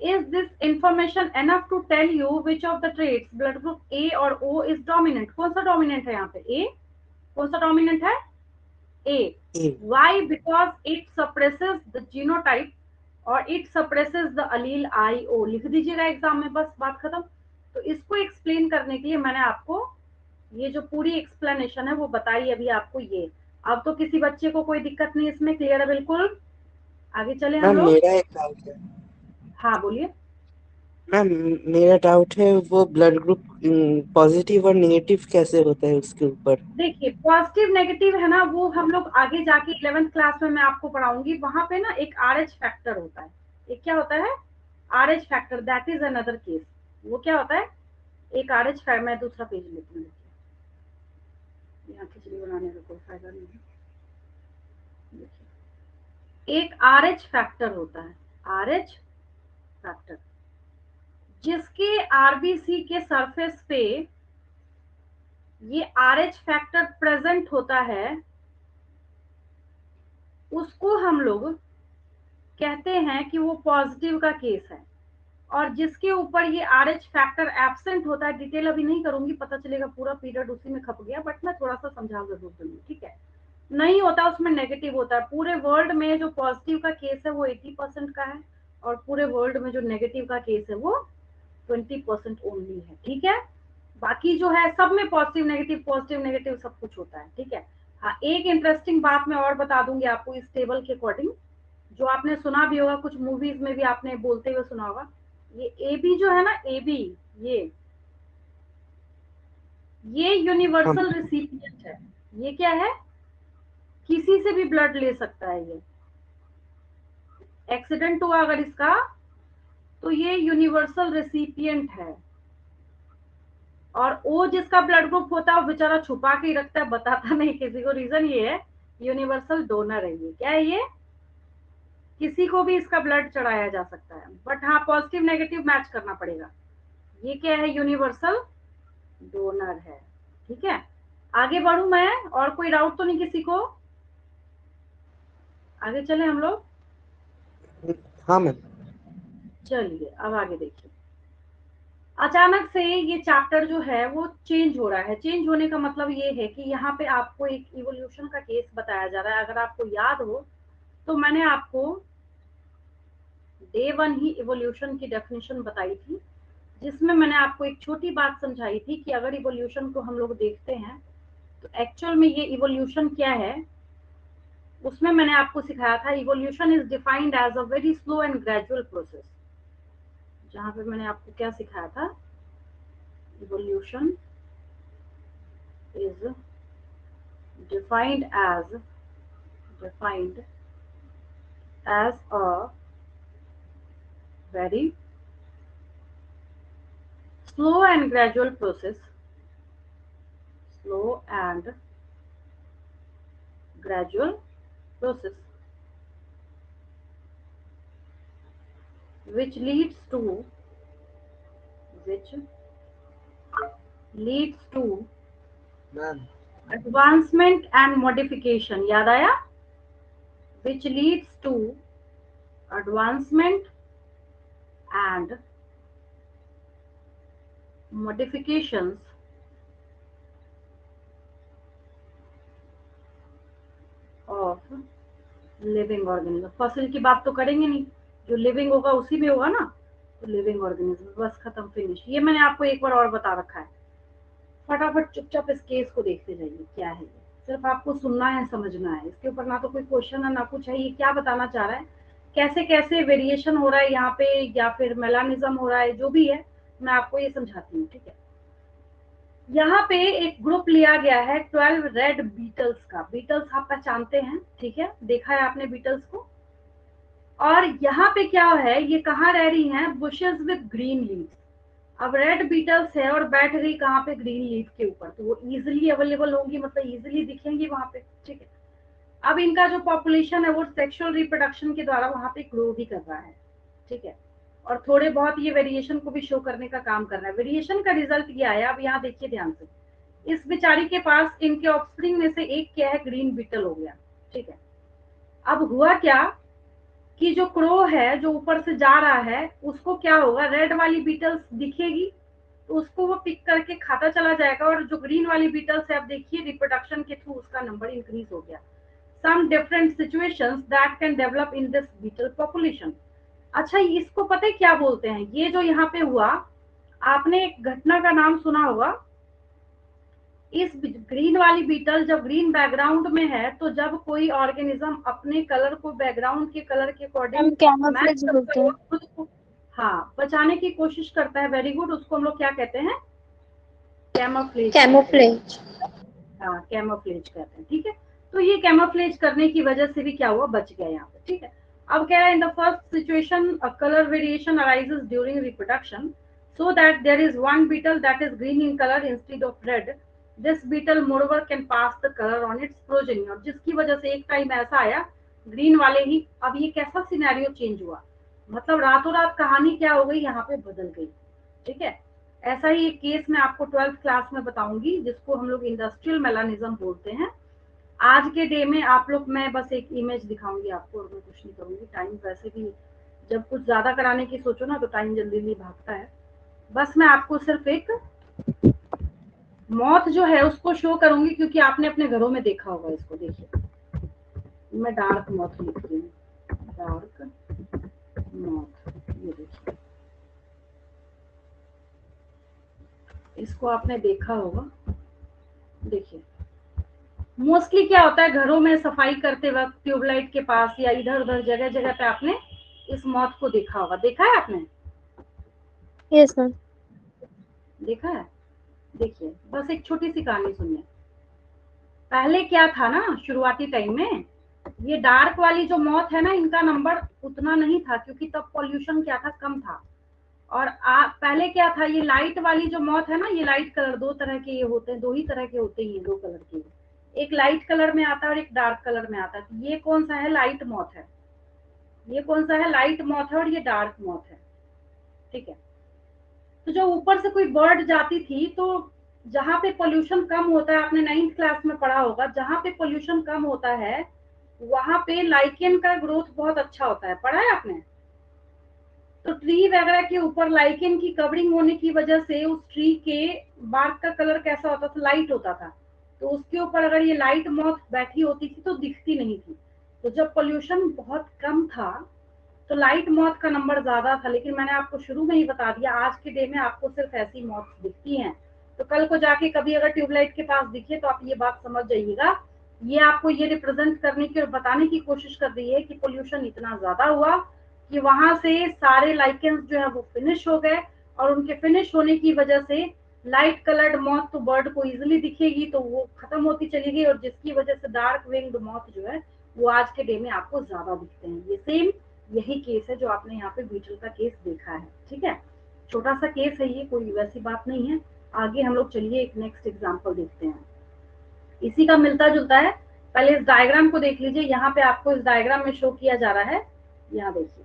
is this information enough to tell you which of the traits blood group A और O is dominant? कौन सा डोमिनेंट है यहाँ पे, A, कौन सा डोमिनेंट है, A। A. Why? Because it suppresses the genotype और it suppresses the allele IO। लिख दीजिएगा एग्जाम में, बस बात खत्म। तो इसको एक्सप्लेन करने के लिए मैंने आपको ये जो पूरी एक्सप्लेनेशन है वो बताई अभी आपको ये। अब तो किसी बच्चे को कोई दिक्कत नहीं, इसमें क्लियर है बिल्कुल। आगे चले हम मैम लोग। मेरा एक डाउट है। हाँ बोलिए। मैम मेरा डाउट है वो ब्लड ग्रुप पॉजिटिव और नेगेटिव कैसे होता है उसके ऊपर। देखिए पॉजिटिव नेगेटिव है ना, वो हम लोग आगे जाके 11th क्लास में मैं आपको पढ़ाऊंगी, वहां पे ना एक आर एच फैक्टर होता है। एक क्या होता है, R H factor, that is another case. वो क्या होता है, एक आर एच फैक्टर, मैं दूसरा पेज लेती हूँ, यहाँ खिचड़ी बनाने का कोई फायदा नहीं है। देखिए एक आर एच फैक्टर होता है, आर एच फैक्टर, जिसके आरबीसी के सरफेस पे ये आर एच फैक्टर प्रेजेंट होता है, उसको हम लोग कहते हैं कि वो पॉजिटिव का केस है। और जिसके ऊपर ये आर एच फैक्टर एब्सेंट होता है, डिटेल अभी नहीं करूंगी, पता चलेगा पूरा पीरियड उसी में खप गया, बट मैं थोड़ा सा समझा जरूर दूंगी, ठीक है। नहीं होता, उसमें नेगेटिव होता है। पूरे वर्ल्ड में जो पॉजिटिव का केस है वो 80% का है, और पूरे वर्ल्ड में जो नेगेटिव का केस है वो 20% ओनली है, ठीक है। बाकी जो है सब में पॉजिटिव नेगेटिव सब कुछ होता है, ठीक है। हाँ, एक इंटरेस्टिंग बात मैं और बता दूंगी आपको इस टेबल के अकॉर्डिंग, जो आपने सुना भी होगा, कुछ मूवीज में भी आपने बोलते हुए सुना होगा। ये ए बी जो है ना, ए बी, ये हाँ यूनिवर्सल रिसिपिएंट है। ये क्या है, किसी से भी ब्लड ले सकता है ये, एक्सीडेंट हुआ अगर इसका तो ये यूनिवर्सल रेसिपिएंट है। और ओ जिसका ब्लड ग्रुप होता है वो बेचारा छुपा के ही रखता है, बताता नहीं किसी को। रीजन ये है, यूनिवर्सल डोनर है ये। क्या है ये, किसी को भी इसका ब्लड चढ़ाया जा सकता है, बट हाँ पॉजिटिव नेगेटिव मैच करना पड़ेगा। ये क्या है, यूनिवर्सल डोनर है, ठीक है। आगे बढ़ू मैं, और कोई डाउट तो नहीं किसी को, आगे चले हम लोग। हाँ मैम। चलिए अब आगे देखिए। अचानक से ये चैप्टर जो है वो चेंज हो रहा है। चेंज होने का मतलब ये है कि यहाँ पे आपको एक इवोल्यूशन का केस बताया जा रहा है। अगर आपको याद हो तो मैंने आपको डे 1 ही इवोल्यूशन की डेफिनेशन बताई थी, जिसमें मैंने आपको एक छोटी बात समझाई थी कि अगर इवोल्यूशन को हम लोग देखते हैं तो एक्चुअल में ये इवोल्यूशन क्या है। उसमें मैंने आपको सिखाया था evolution is defined as a very slow and gradual process. जहां पे मैंने आपको क्या सिखाया था, evolution is defined as defined as a very slow and gradual process, slow and gradual process which leads to ma'am advancement and modification. याद आया? which leads to advancement and modifications of living organism. Fossil की बात तो करेंगे नहीं, जो लिविंग होगा उसी में होगा ना, तो लिविंग ऑर्गेनिज्म, बस खत्म, फिनिश। ये मैंने आपको एक बार और बता रखा है। फटाफट चुपचाप इस केस को देखते जाइए, क्या है ये, सिर्फ आपको सुनना है, समझना है। इसके ऊपर ना तो कोई क्वेश्चन है ना कुछ है। ये क्या बताना चाह रहा है, कैसे कैसे वेरिएशन हो रहा है यहाँ पे, या फिर मेलानिज्म हो रहा है, जो भी है मैं आपको ये समझाती हूँ, ठीक है। यहाँ पे एक ग्रुप लिया गया है 12 रेड बीटल्स का। बीटल्स आप पहचानते हैं, ठीक है, देखा है आपने बीटल्स को। और यहाँ पे क्या है, ये कहाँ रह रही हैं, बुशेस विद ग्रीन लीव्स। अब रेड बीटल्स है और बैठ गई कहाँ पे, ग्रीन लीफ के ऊपर, तो वो इजिली अवेलेबल होंगी, मतलब इजिली दिखेंगी वहां पे, ठीक है। अब इनका जो पॉपुलेशन है वो सेक्सुअल रिप्रोडक्शन के द्वारा वहां पे ग्रो भी कर रहा है, ठीक है, और थोड़े बहुत ये वेरिएशन को भी शो करने का काम कर रहा है। वेरिएशन का रिजल्ट ये आया, अब यहाँ देखिए ध्यान से, इस बेचारी के पास इनके ऑफस्प्रिंग में से एक क्या है, ग्रीन बीटल हो गया, ठीक है। अब हुआ क्या कि जो क्रो है जो ऊपर से जा रहा है, उसको क्या होगा, रेड वाली बीटल्स दिखेगी तो उसको वो पिक करके खाता चला जाएगा, और जो ग्रीन वाली बीटल्स है, आप देखिए रिप्रोडक्शन के थ्रू उसका नंबर इंक्रीज हो गया। Some different situations that can develop in this beetle population. अच्छा, इसको पता है क्या बोलते हैं, ये जो यहाँ पे हुआ, आपने एक घटना का नाम सुना होगा। इस ग्रीन वाली बीटल जब ग्रीन बैकग्राउंड में है, तो जब कोई ऑर्गेनिज्म अपने कलर को बैकग्राउंड के कलर के अकॉर्डिंग कैमोफ्लेज बोलते हैं। खुद को बचाने की कोशिश करता है, वेरी गुड, उसको हम लोग क्या कहते हैं, कैमोफ्लेज। कैमोफ्लेज, हाँ, कैमोफ्लेज कहते हैं, ठीक है। तो ये कैमोफ्लेज करने की वजह से भी क्या हुआ, बच गया यहाँ पे, ठीक है। अब कह रहा है, in the first situation a colour variation arises during reproduction so that there is one beetle that is green in color instead of red. This beetle moreover can pass the color on its progeny, और जिसकी वजह से एक टाइम ऐसा आया ग्रीन वाले ही, अब ये कैसा सिनेरियो चेंज हुआ, मतलब रातों रात कहानी क्या हो गई, यहाँ पे बदल गई, ठीक है। ऐसा ही एक केस मैं आपको 12th क्लास में बताऊंगी, जिसको हम लोग इंडस्ट्रियल मेलानिज्म बोलते हैं। आज के डे में आप लोग, मैं बस एक इमेज दिखाऊंगी आपको और मैं कुछ नहीं करूंगी। टाइम वैसे भी जब कुछ ज्यादा कराने की सोचो ना तो टाइम जल्दी जल्दी भागता है। बस मैं आपको सिर्फ एक मौत जो है उसको शो करूंगी, क्योंकि आपने अपने घरों में देखा होगा इसको। देखिए, मैं डार्क मौत लिख रही हूँ, डार्क मौत, ये देखिए, इसको आपने देखा होगा। देखिए, मोस्टली क्या होता है, घरों में सफाई करते वक्त ट्यूबलाइट के पास या इधर उधर जगह जगह पे आपने इस मौत को देखा होगा। देखा है आपने? Yes ma'am. देखा है? देखिए, बस एक छोटी सी कहानी सुनिए। पहले क्या था ना, शुरुआती टाइम में ये डार्क वाली जो मौत है ना, इनका नंबर उतना नहीं था, क्योंकि तब पॉल्यूशन क्या था, कम था। और पहले क्या था, ये लाइट वाली जो मौत है ना, ये लाइट कलर, दो तरह के ये होते हैं, दो ही तरह के होते हैं, दो कलर के, एक लाइट कलर में आता है और एक डार्क कलर में आता है। तो ये कौन सा है, लाइट मौत है, ये कौन सा है, लाइट मौत है, और ये डार्क मौत है, ठीक है। तो जो ऊपर से कोई बर्ड जाती थी, तो जहाँ पे पोल्यूशन कम होता है, आपने 9th क्लास में पढ़ा होगा, जहाँ पे पोल्यूशन कम होता है वहां पे लाइकेन का ग्रोथ बहुत अच्छा होता है, पढ़ा है आपने? तो ट्री वगैरह के ऊपर लाइकेन की कवरिंग होने की वजह से उस ट्री के बार्क का कलर कैसा होता था, लाइट होता था। तो उसके ऊपर अगर ये लाइट मॉथ बैठी होती थी तो दिखती नहीं थी। तो जब पोल्यूशन बहुत कम था तो लाइट मॉथ का नंबर ज्यादा था, लेकिन मैंने आपको शुरू में ही बता दिया, आज के डे में आपको सिर्फ ऐसी मॉथ दिखती हैं। तो कल को जाके कभी अगर ट्यूबलाइट के पास दिखे तो आप ये बात समझ जाइएगा, ये आपको ये रिप्रेजेंट करने की और बताने की कोशिश कर रही है कि पोल्यूशन इतना ज्यादा हुआ कि वहां से सारे लाइकेंस जो है वो फिनिश हो गए, और उनके फिनिश होने की वजह से लाइट कलर्ड मॉथ तो बर्ड को इजिली दिखेगी, तो वो खत्म होती चली गई, और जिसकी वजह से डार्क विंग्ड मॉथ जो है वो आज के डे में आपको ज्यादा दिखते हैं। ये सेम यही केस है जो आपने यहाँ पे बीटल का केस देखा है, ठीक है। छोटा सा केस है ये, कोई वैसी बात नहीं है। आगे हम लोग चलिए एक नेक्स्ट एग्जांपल देखते हैं, इसी का मिलता जुलता है। पहले इस डायग्राम को देख लीजिए, यहाँ पे आपको इस डायग्राम में शो किया जा रहा है। यहाँ देखिए,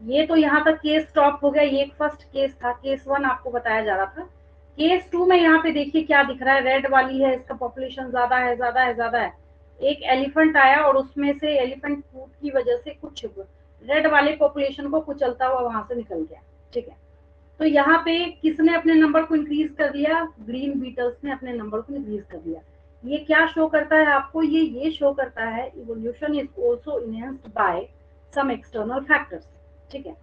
ये तो यहाँ तक केस स्टॉप हो गया, ये एक फर्स्ट केस था, केस 1 आपको बताया जा रहा था। केस 2 में यहाँ पे देखिए क्या दिख रहा है, रेड वाली है, इसका पॉपुलेशन ज्यादा है, ज्यादा है, ज्यादा है। एक एलिफेंट आया और उसमें से एलिफेंट फूड की वजह से कुछ रेड वाले पॉपुलेशन को कुचलता हुआ वहां से निकल गया, ठीक है। तो यहाँ पे किसने अपने नंबर को इंक्रीज कर दिया, ग्रीन बीटल्स ने अपने नंबर को इंक्रीज कर दिया। ये क्या शो करता है आपको, ये शो करता है evolution is also enhanced by some external factors, ठीक है।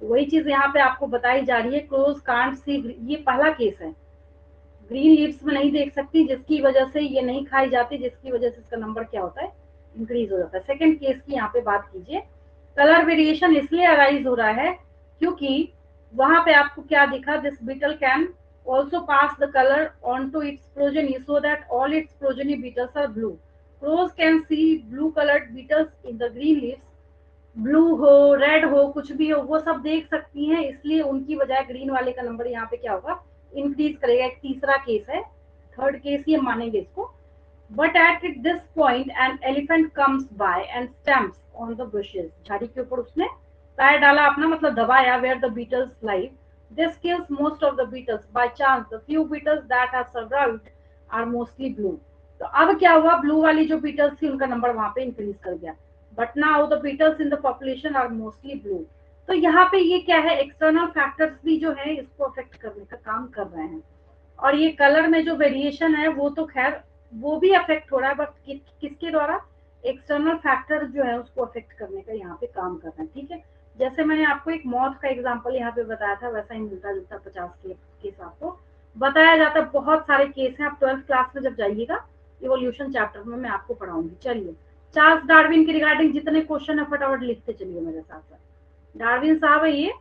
वही चीज यहाँ पे आपको बताई जा रही है, क्रोज कांट सी, ये पहला केस है, ग्रीन लीव्स में नहीं देख सकती जिसकी वजह से ये नहीं खाई जाती, जिसकी वजह से इसका नंबर क्या होता है, इंक्रीज हो जाता है। सेकंड केस की यहाँ पे बात कीजिए, कलर वेरिएशन इसलिए अराइज हो रहा है क्योंकि वहां पे आपको क्या दिखा, this beetle can also pass the color onto its progeny so that all its progeny beetles are blue. Crows can see blue colored beetles in the green leaves, blue हो, रेड हो, कुछ भी हो, वो सब देख सकती हैं, इसलिए उनकी बजाय ग्रीन वाले का नंबर यहाँ पे क्या होगा, इंक्रीज करेगा। एक तीसरा केस है, थर्ड केस ये मानेंगे इसको। But at this point an elephant comes by and stamps on the bushes, झाड़ी के ऊपर उसने पैर डाला अपना, मतलब दबाया, where the beetles live, this kills most of the beetles by chance, the few beetles that have survived are mostly blue। तो अब क्या हुआ, ब्लू वाली जो बीटल्स थी उनका नंबर वहां पे इंक्रीज कर गया, but now the beetles in the population are mostly blue. तो यहाँ पे ये क्या है, एक्सटर्नल फैक्टर्स भी जो है इसको अफेक्ट करने का काम कर रहे हैं। और ये कलर में जो वेरिएशन है वो तो खैर वो भी अफेक्ट हो रहा है, बट किसके द्वारा, एक्सटर्नल फैक्टर जो है उसको अफेक्ट करने का यहाँ पे काम कर रहे हैं, ठीक है। जैसे मैंने आपको एक मौत का एग्जांपल यहाँ पे बताया था, वैसा ही मिलता जुलता 50 केस आपको बताया जाता है। बहुत सारे केस हैं, आप 12th क्लास में जब जाइएगा इवोल्यूशन चैप्टर में मैं आपको पढ़ाऊंगी। चलिए, चार्ल्स डार्विन के रिगार्डिंग जितने क्वेश्चन है फटाफट लिखते चलिए मेरे साथ साथ। डार्विन साहब है ये,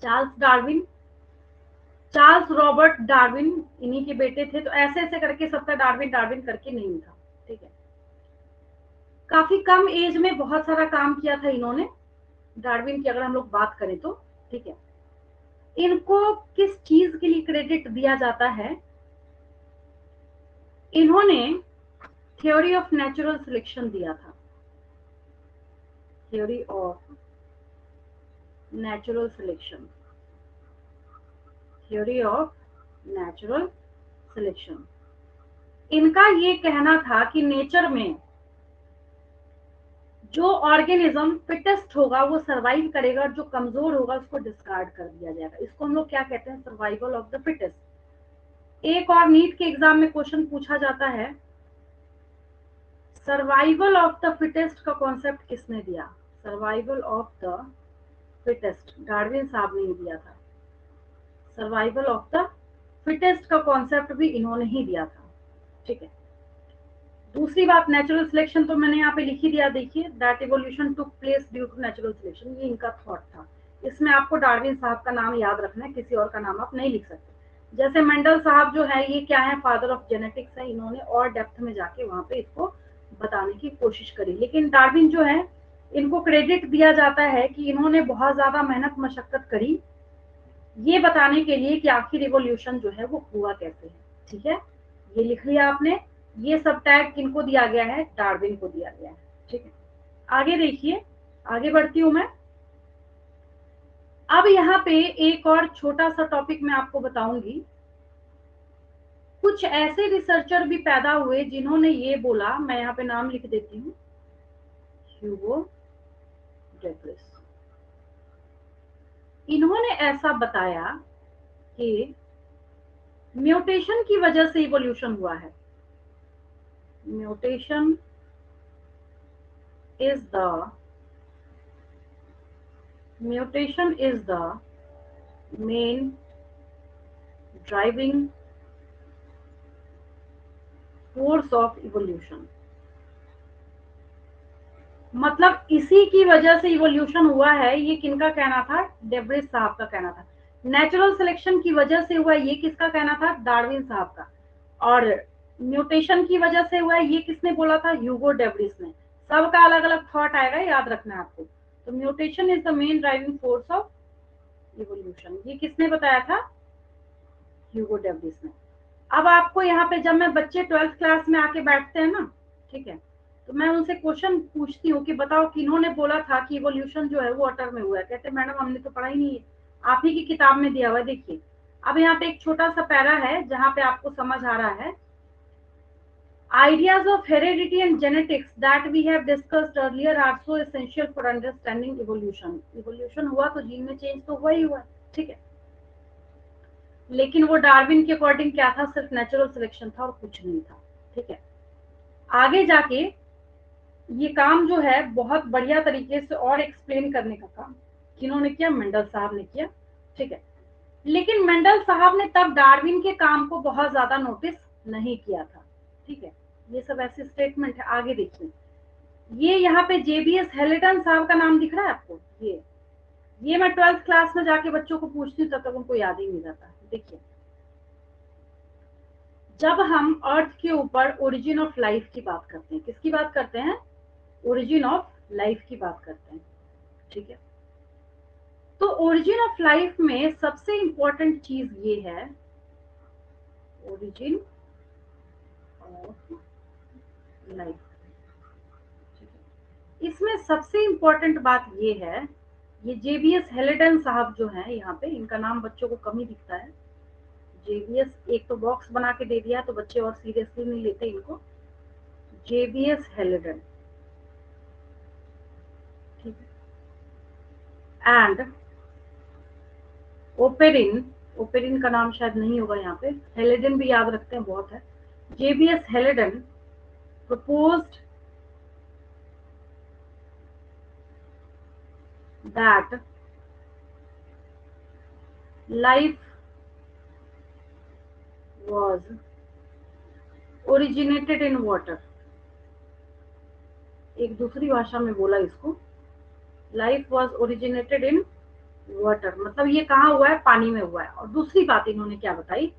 Charles Darwin, Charles Robert Darwin इन्हीं के बेटे थे। तो ऐसे ऐसे करके सबका डार्विन डार्विन करके नहीं था, ठीक है। काफी कम एज में बहुत सारा काम किया था इन्होंने, डार्विन की अगर हम लोग बात करें तो, ठीक है। इनको किस चीज के लिए क्रेडिट दिया जाता है, इन्होंने थ्योरी ऑफ नेचुरल सिलेक्शन दिया था, theory of natural selection, theory of natural selection. इनका ये कहना था कि नेचर में जो ऑर्गेनिज्म फिटेस्ट होगा वो सरवाइव करेगा, और जो कमजोर होगा उसको डिस्कार्ड कर दिया जाएगा। इसको हम लोग क्या कहते हैं, सर्वाइवल ऑफ द फिटेस्ट। एक और नीट के एग्जाम में क्वेश्चन पूछा जाता है, सर्वाइवल ऑफ द फिटेस्ट का कॉन्सेप्ट किसने दिया, survival of the fittest Darwin साहब ने ही दिया था। सर्वाइवल ऑफ द फिटेस्ट का कॉन्सेप्ट भी इन्होंने ही दिया था, ठीक है। दूसरी बात, नेचुरल सिलेक्शन तो मैंने यहाँ पे लिख ही दिया, देखिए, that evolution took place due to natural selection, ये इनका थॉट था। इसमें आपको डार्विन साहब का नाम याद रखना है, किसी और का नाम आप नहीं लिख सकते। जैसे मेंडल साहब जो है ये क्या है, फादर ऑफ जेनेटिक्स है, इन्होंने और डेप्थ में जाके वहां पे इसको बताने की कोशिश करी। लेकिन डार्विन जो है इनको क्रेडिट दिया जाता है कि इन्होंने बहुत ज्यादा मेहनत मशक्कत करी ये बताने के लिए कि आखिर इवोल्यूशन जो है वो हुआ कैसे है, ठीक है। ये लिख लिया आपने, ये सब टैग किनको दिया गया है, डार्विन को दिया गया है, ठीक है। आगे देखिए, आगे बढ़ती हूं मैं। अब यहाँ पे एक और छोटा सा टॉपिक मैं आपको बताऊंगी। कुछ ऐसे रिसर्चर भी पैदा हुए जिन्होंने ये बोला, मैं यहाँ पे नाम लिख देती हूँ, ह्यूगो डेब्रिस। इन्होंने ऐसा बताया कि म्यूटेशन की वजह से इवोल्यूशन हुआ है। Mutation is the main driving force of evolution। मतलब इसी की वजह से इवोल्यूशन हुआ है, ये किनका कहना था, डेब्रिस साहब का कहना था। नेचुरल सिलेक्शन की वजह से हुआ, ये किसका कहना था, डार्विन साहब का। और म्यूटेशन की वजह से हुआ है, ये किसने बोला था? ह्यूगो डेविस ने। सबका अलग अलग थॉट आएगा, याद रखना है आपको। तो mutation is the main driving force of evolution, ये किसने बताया था? ह्यूगो डेविस ने। अब आपको यहाँ पे जब मैं बच्चे 12th क्लास में आके बैठते हैं ना, ठीक है, तो मैं उनसे क्वेश्चन पूछती हूँ कि बताओ किन्होंने बोला था कि इवोल्यूशन जो है वो वाटर में हुआ है? कहते मैडम हमने तो पढ़ा ही नहीं है, आप ही की किताब में दिया हुआ है। देखिए अब यहाँ पे एक छोटा सा पैरा है जहाँ पे आपको समझ आ रहा है, ideas of heredity and genetics that we have discussed earlier are so essential for understanding evolution. evolution हुआ तो जीन में चेंज तो हुआ ही हुआ, ठीक है, लेकिन वो डार्विन के अकॉर्डिंग क्या था? सिर्फ नेचुरल सिलेक्शन था और कुछ नहीं था, ठीक है। आगे जाके ये काम जो है बहुत बढ़िया तरीके से और एक्सप्लेन करने का काम किन्होंने किया? मेंडल साहब ने किया, ठीक है। लेकिन मेंडल साहब ने तब डार्विन के काम को बहुत ज्यादा नोटिस नहीं किया था, ठीक है। ये सब ऐसे स्टेटमेंट है। आगे देखिए, ये यहाँ पे जेबीएस हेलिडन साहब का नाम दिख रहा है आपको? ये मैं 12th क्लास में जाके बच्चों को पूछती हूँ तब तक उनको याद ही नहीं रहता। देखिए जब हम अर्थ के ऊपर ओरिजिन ऑफ लाइफ की बात करते हैं, किसकी बात करते हैं? ओरिजिन ऑफ लाइफ की बात करते हैं, ठीक है। तो ओरिजिन ऑफ लाइफ में सबसे इंपॉर्टेंट चीज ये है, ओरिजिन ऑफ लाइफ। इसमें सबसे इंपॉर्टेंट बात ये है, ये जेबीएस हेलिडन साहब जो हैं, यहाँ पे इनका नाम बच्चों को कम ही दिखता है। जेबीएस एक तो बॉक्स बना के दे दिया तो बच्चे और सीरियसली नहीं लेते इनको। जेबीएस हेलिडन, ठीक है, एंड ओपेरिन, ओपेरिन का नाम शायद नहीं होगा यहाँ पे, हेलिडन भी याद रखते हैं, बहुत है। JBS Haldane proposed that life was originated in water। एक दूसरी भाषा में बोला इसको, life was originated in water, मतलब ये कहाँ हुआ है? पानी में हुआ है। और दूसरी बात इन्होंने क्या बताई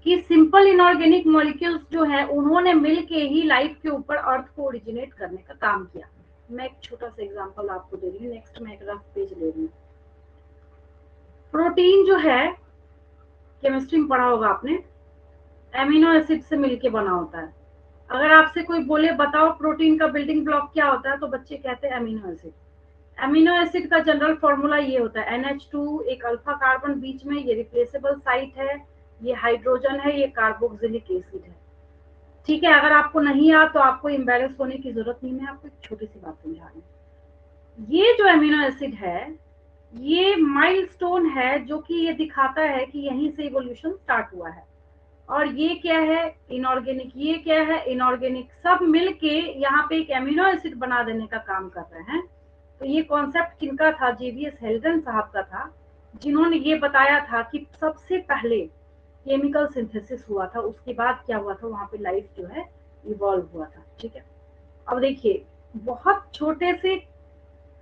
कि सिंपल इनऑर्गेनिक मॉलिक्यूल्स जो है उन्होंने मिलके ही लाइफ के ऊपर अर्थ को ओरिजिनेट करने का काम किया। मैं एक छोटा सा एग्जांपल आपको दे रही हूँ, नेक्स्ट मैं एक रफ पेज ले रही हूँ। प्रोटीन जो है, केमिस्ट्री में पढ़ा होगा आपने, एमिनो एसिड से मिलके बना होता है। अगर आपसे कोई बोले बताओ प्रोटीन का बिल्डिंग ब्लॉक क्या होता है, तो बच्चे कहते हैं एमिनो एसिड। एमिनो एसिड का जनरल फॉर्मूला ये होता है, NH2, एक अल्फा कार्बन बीच में, ये रिप्लेसेबल साइट है, ये हाइड्रोजन है, ये कार्बोक्सिलिक एसिड है, ठीक है। अगर आपको नहीं याद तो आपको एम्बैरेस होने की जरूरत नहीं, मैं आपको एक छोटी सी बात समझा रही हूँ। ये जो एमिनो एसिड है ये माइलस्टोन है जो कि ये दिखाता है कि यहीं से इवोल्यूशन स्टार्ट हुआ है। और ये क्या है? इनऑर्गेनिक। ये क्या है? इनऑर्गेनिक। सब मिलके यहाँ पे एक एमिनो एसिड बना देने का काम कर रहे हैं। तो ये कॉन्सेप्ट किनका था? जेबीएस हेलिडन साहब का था, जिन्होंने ये बताया था कि सबसे पहले केमिकल सिंथेसिस हुआ था, उसके बाद क्या हुआ था? वहां पे लाइफ जो है इवॉल्व हुआ था, ठीक है। अब देखिए बहुत छोटे से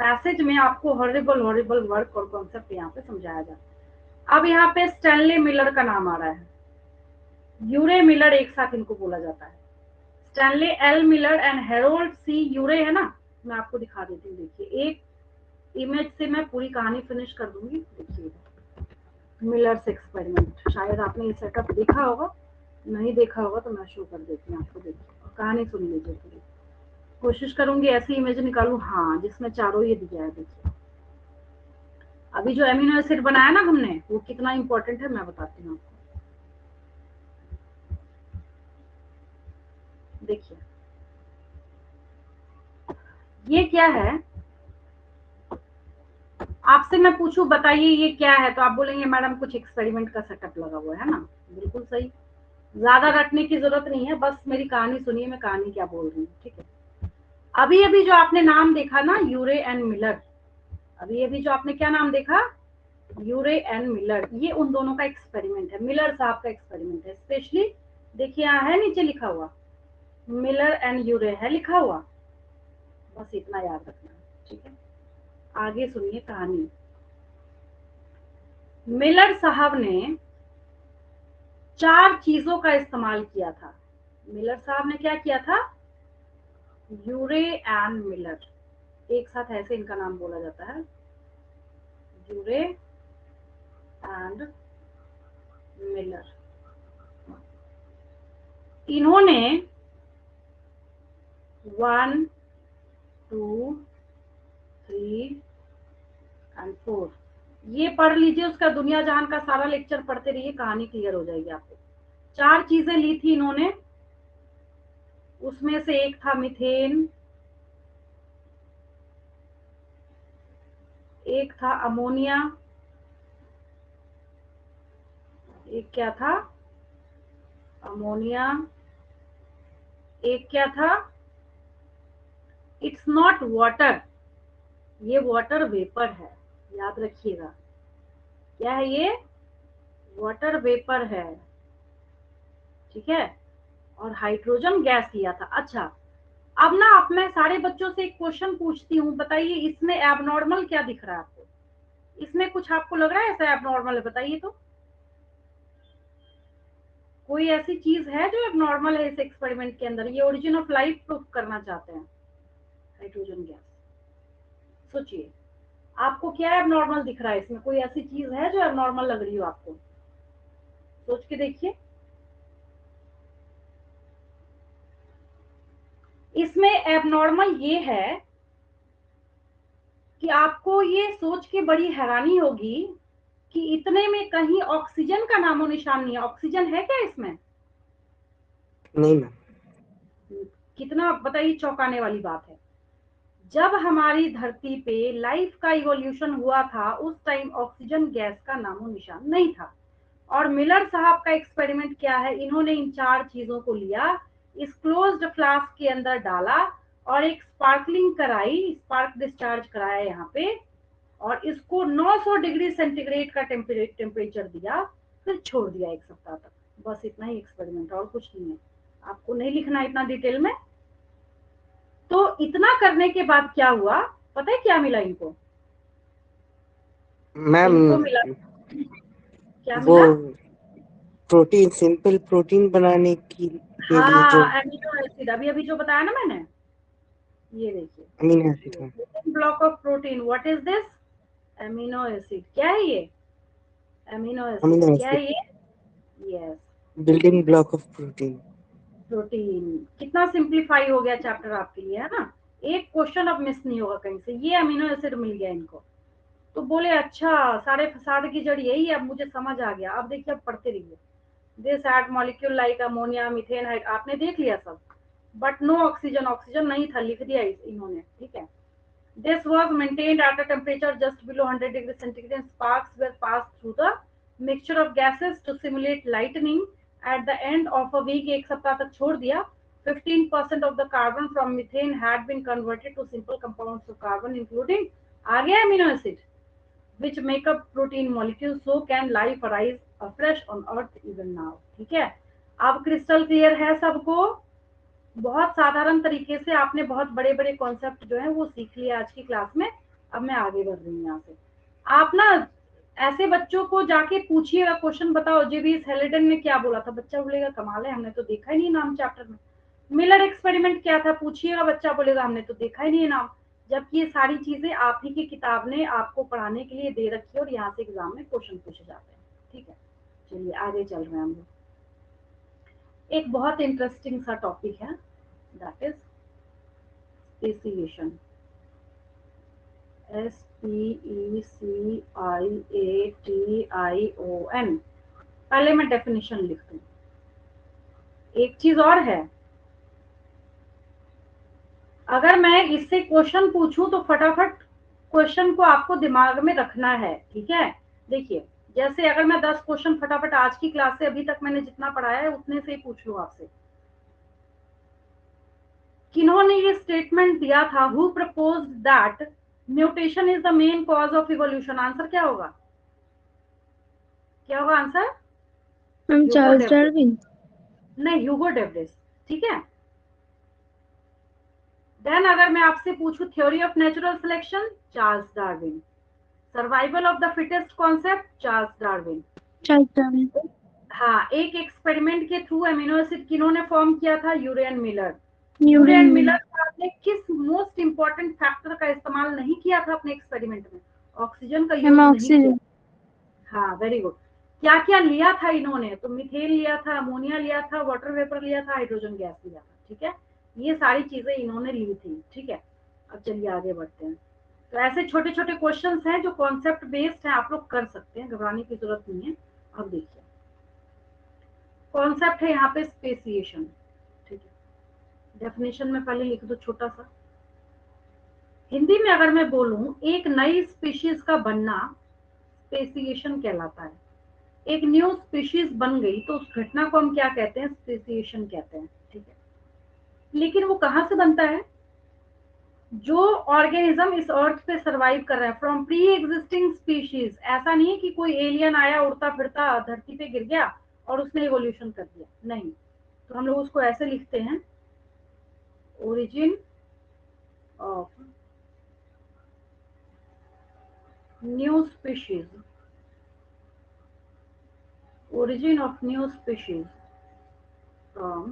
पैसेज में आपको हॉरिबल वर्क और कॉन्सेप्ट यहाँ पे समझाया जाता। अब यहाँ पे स्टैनले मिलर का नाम आ रहा है, यूरे मिलर एक साथ इनको बोला जाता है। Stanley L Miller and Harold C Urey है ना, मैं आपको दिखा देती हूँ। देखिए एक इमेज से मैं पूरी कहानी फिनिश कर दूंगी। देखिए मिलर्स एक्सपेरिमेंट, शायद आपने ये सेटअप देखा होगा, नहीं देखा होगा तो मैं शो कर देती हूँ आपको। देखिए कहानी सुन लीजिए पूरी, कोशिश करूंगी ऐसी इमेज निकालूं हाँ जिसमें चारों ये दिया है। देखिए अभी जो एमिनो एसिड बनाया ना हमने, वो कितना इंपॉर्टेंट है मैं बताती हूँ आपको। देखिए ये क्या है, आपसे मैं पूछूं बताइए ये क्या है, तो आप बोलेंगे मैडम कुछ एक्सपेरिमेंट का सेटअप लगा हुआ है ना। बिल्कुल सही, ज्यादा रटने की जरूरत नहीं है, बस मेरी कहानी सुनिए, मैं कहानी क्या बोल रही हूँ, ठीक है। अभी अभी जो आपने नाम देखा ना यूरे एंड मिलर, अभी अभी जो आपने क्या नाम देखा? यूरे एंड मिलर, ये उन दोनों का एक्सपेरिमेंट है, मिलर साहब का एक्सपेरिमेंट है। स्पेशली देखिए यहाँ है नीचे लिखा हुआ, मिलर एंड यूरे है लिखा हुआ, बस इतना याद रखना, ठीक है। आगे सुनिए कहानी। मिलर साहब ने 4 चीजों का इस्तेमाल किया था मिलर साहब ने क्या किया था, यूरे एंड मिलर, एक साथ ऐसे इनका नाम बोला जाता है, यूरे एंड मिलर। इन्होंने 1, 2, 3 एंड 4 ये पढ़ लीजिए, उसका दुनिया जहान का सारा लेक्चर पढ़ते रहिए, कहानी क्लियर हो जाएगी आपको। 4 चीजें ली थी इन्होंने, उसमें से एक था मीथेन, एक था अमोनिया, एक क्या था, अमोनिया, एक क्या था, इट्स नॉट वाटर, ये वाटर वेपर है, याद रखिएगा, क्या है ये, वाटर वेपर है, ठीक है। और हाइड्रोजन गैस लिया था। अच्छा, अब ना अब मैं सारे बच्चों से एक क्वेश्चन पूछती हूँ, बताइए इसमें एबनॉर्मल क्या दिख रहा है आपको, इसमें कुछ आपको लग रहा है ऐसा एबनॉर्मल है, बताइए तो, कोई ऐसी चीज है जो एबनॉर्मल है इस एक्सपेरिमेंट के अंदर, ये ओरिजिन ऑफ लाइफ प्रूफ करना चाहते हैं, हाइड्रोजन गैस, सोचिए आपको क्या एबनॉर्मल दिख रहा है इसमें, कोई ऐसी चीज है जो एबनॉर्मल लग रही हो आपको, सोच के देखिए। इसमें एबनॉर्मल ये है कि आपको ये सोच के बड़ी हैरानी होगी कि इतने में कहीं ऑक्सीजन का नामो निशान नहीं है। ऑक्सीजन है क्या इसमें? नहीं मैम। कितना बताइए चौंकाने वाली बात है। जब हमारी धरती पे लाइफ का इवोल्यूशन हुआ था उस टाइम ऑक्सीजन गैस का नामो निशान नहीं था। और मिलर साहब का एक्सपेरिमेंट क्या है, इन्होंने इन 4 चीजों को लिया, इस क्लोज्ड फ्लास्क के अंदर डाला और एक स्पार्कलिंग कराई, स्पार्क डिस्चार्ज कराया यहाँ पे, और इसको 900 डिग्री सेंटीग्रेड का टेम्परेचर दिया, फिर छोड़ दिया 1 सप्ताह तक। बस इतना ही एक्सपेरिमेंट, और कुछ नहीं है, आपको नहीं लिखना इतना डिटेल में। तो इतना करने के बाद क्या हुआ पता है, क्या मिला इनको? मैम इनको मिला, क्या वो मिला? प्रोटीन, सिंपल प्रोटीन बनाने के लिए जो हाँ, एमिनो एसिड, अभी अभी जो बताया ना मैंने, ये देखिए, अमीनो एसिड है, block of protein, what is this, amino acid. क्या है ये? Amino acid. अमीनो क्या है एसिड, ये? Yes, building block of protein. Protein. कितना सिंप्लीफाई हो गया चैप्टर आपके लिए, है ना, एक क्वेश्चन अब मिस नहीं होगा कहीं से। ये अमीनो एसिड मिल गया इनको, तो बोले अच्छा सारे फसाद की जड़ यही है, अब मुझे समझ आ गया। अब देखिए, अब पढ़ते रहिए। This add molecule like ammonia, methane, आपने देख लिया सब, बट नो ऑक्सीजन, ऑक्सीजन नहीं था, लिख दिया इन्होंने, ठीक है। This was maintained at a temperature just below 100 degrees centigrade and sparks were passed through the mixture of gases to simulate lightning. At the end of a week, 1 सप्ताह तक छोड़ दिया, 15% of the carbon from methane had been converted to simple compounds of carbon including आ गया amino acid which make up protein molecules, so can life arise afresh on earth even now। ठीक है, अब क्रिस्टल क्लियर है सबको, बहुत साधारण तरीके से आपने बहुत बड़े बड़े कॉन्सेप्ट जो है वो सीख लिया आज की क्लास में। अब मैं आगे बढ़ रही हूँ यहाँ से। आप ना ऐसे बच्चों को जाके पूछिएगा, क्वेश्चन बताओ जेबीएस हेलिडन ने क्या बोला था, बच्चा बोलेगा कमाल है, हमने तो देखा ही नहीं नाम चैप्टर में। मिलर एक्सपेरिमेंट क्या था पूछिएगा, बच्चा बोलेगा हमने तो देखा ही नहीं नाम, जबकि ये सारी चीजें आप ही की किताब ने आपको पढ़ाने के लिए दे रखी है और यहाँ से एग्जाम में क्वेश्चन पूछे जाते हैं। ठीक है, चलिए आगे चल रहे हैं हम लोग। एक बहुत इंटरेस्टिंग सा टॉपिक है, that is speciation, SPECIATION। पहले मैं डेफिनेशन लिख दूं। एक चीज और है, अगर मैं इससे क्वेश्चन पूछूं तो फटाफट क्वेश्चन को आपको दिमाग में रखना है, ठीक है। देखिए, जैसे अगर मैं 10 क्वेश्चन फटाफट आज की क्लास से अभी तक मैंने जितना पढ़ाया है उतने से ही पूछ लूं आपसे, किन्होंने ये स्टेटमेंट दिया था, who proposed that mutation is the main cause of evolution? Answer क्या होगा, क्या होगा आंसर? Charles Darwin. नहीं, ह्यूगो डेविस, ठीक है। देन अगर मैं आपसे पूछूं theory of natural selection, Charles Darwin. Survival of the fittest concept, Charles Darwin. Charles Darwin. हाँ, एक एक्सपेरिमेंट के थ्रू अमीनो एसिड किन्होंने फॉर्म किया था? Urey and Miller. Urey and Miller साहब ने किस मोस्ट इंपॉर्टेंट फैक्टर का इस्तेमाल नहीं किया था अपने एक्सपेरिमेंट में? ऑक्सीजन का यूज नहीं किया। हाँ, वेरी गुड। क्या क्या लिया था इन्होंने? तो मीथेन लिया था, अमोनिया लिया था, वाटर वेपर लिया था, हाइड्रोजन गैस लिया था। ठीक है, ये सारी चीजें इन्होंने ली थी। ठीक है, अब चलिए आगे बढ़ते हैं। तो ऐसे छोटे छोटे क्वेश्चंस हैं जो कॉन्सेप्ट बेस्ड हैं, आप लोग कर सकते हैं, घबराने की जरूरत नहीं है। अब देखिए, कॉन्सेप्ट है यहाँ पे स्पेसिएशन। ठीक है, डेफिनेशन में पहले लिख दो छोटा सा। हिंदी में अगर मैं बोलूं, एक नई स्पीशीज का बनना स्पेसिएशन कहलाता है। एक न्यू स्पीशीज बन गई तो उस घटना को हम क्या कहते हैं? स्पेसिएशन कहते हैं। ठीक है, लेकिन वो कहाँ से बनता है? जो ऑर्गेनिज्म इस अर्थ पे सरवाइव कर रहा है, फ्रॉम प्री एग्जिस्टिंग स्पीशीज। ऐसा नहीं है कि कोई एलियन आया उड़ता फिरता धरती पे गिर गया और उसने इवोल्यूशन कर दिया, नहीं। तो हम लोग उसको ऐसे लिखते हैं, origin of new species, origin of new species from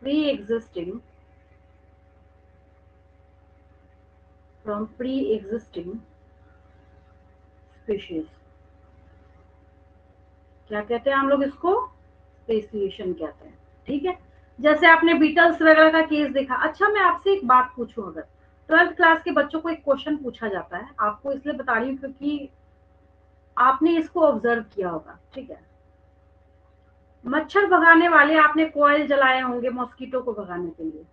pre-existing species। क्या कहते हैं हम लोग इसको? स्पेसिएशन कहते हैं। ठीक है, जैसे आपने बीटल्स वगैरह का केस देखा। अच्छा, मैं आपसे एक बात पूछूं, अगर 12th क्लास के बच्चों को एक क्वेश्चन पूछा जाता है, आपको इसलिए बता रही हूँ क्योंकि आपने इसको ऑब्जर्व किया होगा। ठीक है, मच्छर भगाने वाले आपने कॉइल जलाए होंगे मॉस्किटो को भगाने के लिए।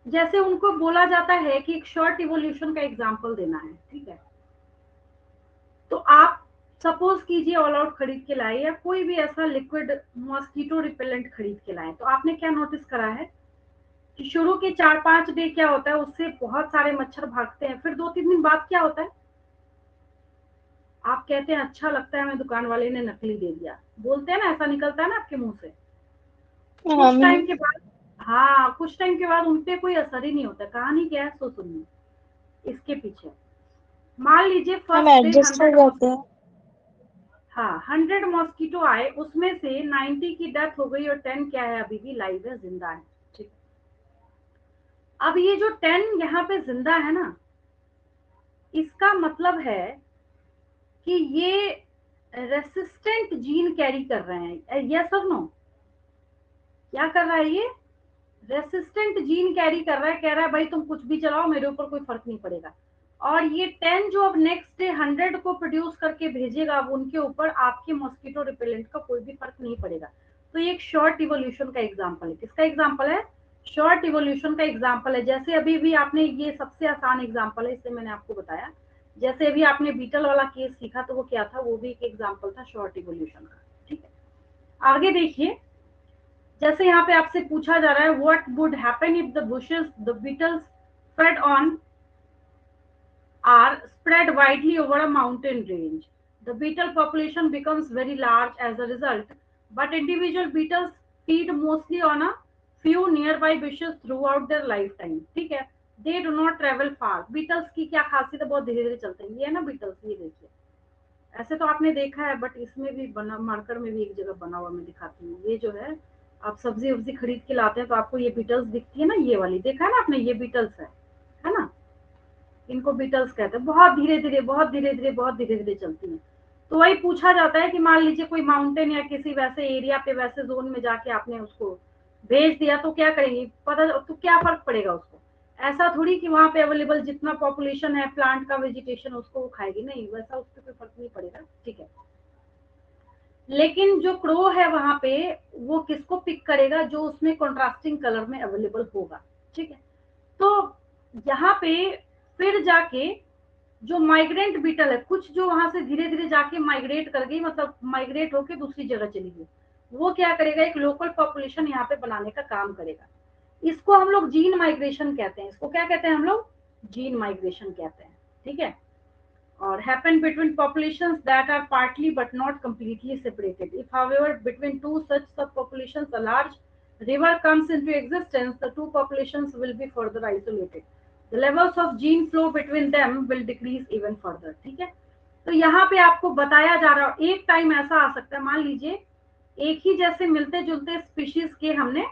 जैसे उनको बोला जाता है कि एक शॉर्ट इवोल्यूशन का एग्जांपल देना है। ठीक है, तो आप सपोज कीजिए ऑल आउट खरीद के लाए या कोई भी ऐसा लिक्विड मॉस्किटो रिपेलेंट खरीद के लाए, तो आपने क्या नोटिस करा है कि शुरू के 4-5 डे क्या होता है, उससे बहुत सारे मच्छर भागते हैं। फिर 2-3 दिन बाद क्या होता है? आप कहते हैं अच्छा लगता है, हमें दुकान वाले ने नकली दे दिया, बोलते हैं ना, ऐसा निकलता है ना आपके मुंह से। कुछ टाइम के बाद, हाँ, कुछ टाइम के बाद उनपे कोई असर ही नहीं होता। कहानी क्या है सो सुनिए इसके पीछे। मान लीजिए फर्स्ट डे 100, हाँ 100 मॉस्किटो आए, उसमें से 90 की डेथ हो गई और 10 क्या है? अभी भी लाइव है, जिंदा है। ठीक, अब ये जो 10 यहाँ पे जिंदा है ना, इसका मतलब है कि ये रेसिस्टेंट जीन कैरी कर रहे हैं। यस और नो? क्या कर रहा है ये? रेसिस्टेंट जीन कैरी कर रहा है। कह रहा है भाई तुम कुछ भी चलाओ, मेरे ऊपर कोई फर्क नहीं पड़ेगा। और ये 10 जो अब नेक्स्ट डे 100 को प्रोड्यूस करके भेजेगा, अब उनके ऊपर आपके मॉस्किटो रिपेलेंट का कोई भी फर्क नहीं पड़ेगा। तो ये एक शॉर्ट इवोल्यूशन का एग्जांपल है। किसका एग्जांपल है? शॉर्ट इवोल्यूशन का एग्जांपल है। जैसे अभी भी आपने, ये सबसे आसान एग्जांपल है, इससे मैंने आपको बताया। जैसे अभी आपने बीटल वाला केस सीखा, तो वो क्या था? वो भी एक एग्जांपल था शॉर्ट इवोल्यूशन का। ठीक है, आगे देखिए। जैसे यहाँ पे आपसे पूछा जा रहा है, what would happen if the bushes the beetles fed on are spread widely over a mountain range? The beetle population becomes very large as a result, but individual beetles feed mostly on a few nearby bushes throughout their lifetime. ठीक है, they do not travel far. Beetles की क्या खासियत है? बहुत धीरे धीरे चलते हैं। ये है ना beetles, ये देखिए। ऐसे तो आपने देखा है, बट इसमें भी बना, मार्कर में भी एक जगह बना हुआ, मैं दिखाती हूँ। ये जो है, आप सब्जी वब्जी खरीद के लाते हैं तो आपको ये बीटल्स दिखती है ना, ये वाली, देखा है ना आपने? ये बीटल्स है ना? इनको बीटल्स कहते हैं। बहुत धीरे धीरे, बहुत धीरे धीरे, बहुत धीरे धीरे चलती हैं। तो वही पूछा जाता है कि मान लीजिए कोई माउंटेन या किसी वैसे एरिया पे, वैसे जोन में जाके आपने उसको भेज दिया, तो क्या करेंगे? पता तो क्या फर्क पड़ेगा उसको? ऐसा थोड़ी कि वहां पे अवेलेबल जितना पॉपुलेशन है प्लांट का, वेजिटेशन, उसको वो खाएगी, नहीं, वैसा उससे कोई फर्क नहीं पड़ेगा। ठीक है, लेकिन जो क्रो है वहां पे, वो किसको पिक करेगा? जो उसमें कॉन्ट्रास्टिंग कलर में अवेलेबल होगा। ठीक है, तो यहाँ पे फिर जाके जो माइग्रेंट बीटल है, कुछ जो वहां से धीरे धीरे जाके माइग्रेट कर गई, मतलब माइग्रेट होके दूसरी जगह चली गई, वो क्या करेगा? एक लोकल पॉपुलेशन यहाँ पे बनाने का काम करेगा। इसको हम लोग जीन माइग्रेशन कहते हैं। इसको क्या कहते हैं हम लोग? जीन माइग्रेशन कहते हैं। ठीक है, or happen between populations that are partly but not completely separated. If, however, between two such subpopulations a large river comes into existence, the two populations will be further isolated. The levels of gene flow between them will decrease even further. ठीक है, तो यहाँ पे आपको बताया जा रहा है, एक टाइम ऐसा आ सकता है, मान लीजिए एक ही जैसे मिलते जुलते स्पीशीज के हमने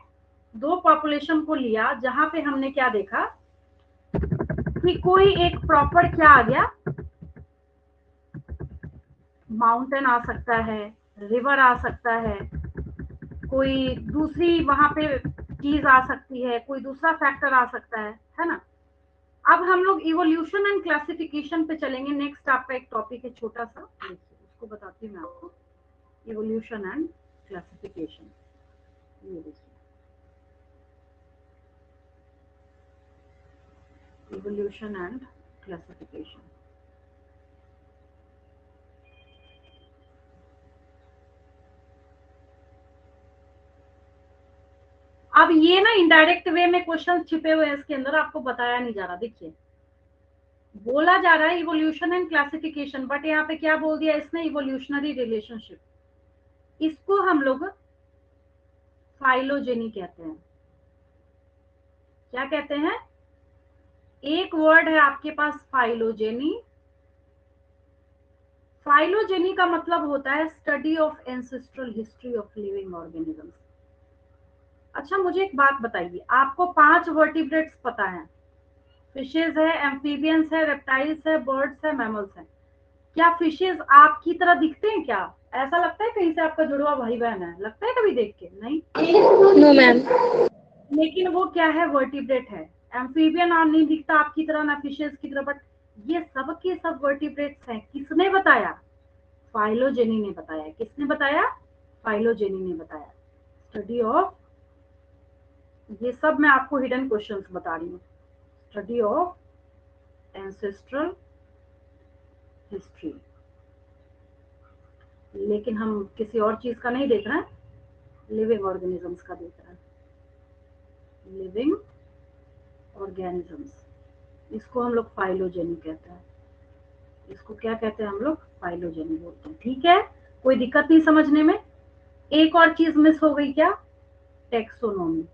दो पॉपुलेशन को लिया, जहां पे हमने क्या देखा कि कोई एक प्रॉपर क्या आ गया, माउंटेन आ सकता है, रिवर आ सकता है, कोई दूसरी वहां पे चीज आ सकती है, कोई दूसरा फैक्टर आ सकता है ना। अब हम लोग इवोल्यूशन एंड क्लासिफिकेशन पे चलेंगे। नेक्स्ट आपका एक टॉपिक है छोटा सा, उसको बताती हूँ मैं आपको, इवोल्यूशन एंड क्लासिफिकेशन। ये देखिए, इवोल्यूशन एंड क्लासिफिकेशन। अब ये ना इनडायरेक्ट वे में क्वेश्चन छिपे हुए हैं इसके अंदर, आपको बताया नहीं जा रहा। देखिए, बोला जा रहा है इवोल्यूशन एंड क्लासिफिकेशन, बट यहाँ पे क्या बोल दिया इसने, इवोल्यूशनरी रिलेशनशिप। इसको हम लोग फाइलोजेनी कहते हैं। क्या कहते हैं? एक वर्ड है आपके पास फाइलोजेनी। फाइलोजेनी का मतलब होता है study of ancestral history of living organisms. अच्छा, मुझे एक बात बताइए, आपको 5 वर्टिब्रेट्स पता है, फिशेज है, एम्फीबियंस है, रेप्टाइल्स है, बर्ड्स है, मैमल्स है। क्या फिशेज आपकी तरह दिखते हैं क्या? ऐसा लगता है कहीं से आपका जुड़वा भाई बहन है? लगता है कभी देख के? नहीं। No ma'am. लेकिन वो क्या है, वर्टिब्रेट है। एम्फीबियन नहीं दिखता आपकी तरह, ना फिशेज की तरह, बट ये सब के सब वर्टिब्रेट्स हैं। किसने बताया? फाइलोजेनी ने बताया। किसने बताया? फाइलोजेनी ने बताया। स्टडी ऑफ, ये सब मैं आपको हिडन क्वेश्चंस बता रही हूँ। Study of ancestral history. लेकिन हम किसी और चीज का नहीं देख रहे हैं, लिविंग ऑर्गेनिजम्स का देख रहे हैं। लिविंग ऑर्गेनिजम्स, इसको हम लोग फाइलोजेनी कहते हैं। इसको क्या कहते हैं हम लोग? फाइलोजेनी बोलते हैं। ठीक है, कोई दिक्कत नहीं समझने में। एक और चीज मिस हो गई, क्या? टेक्सोनोमी।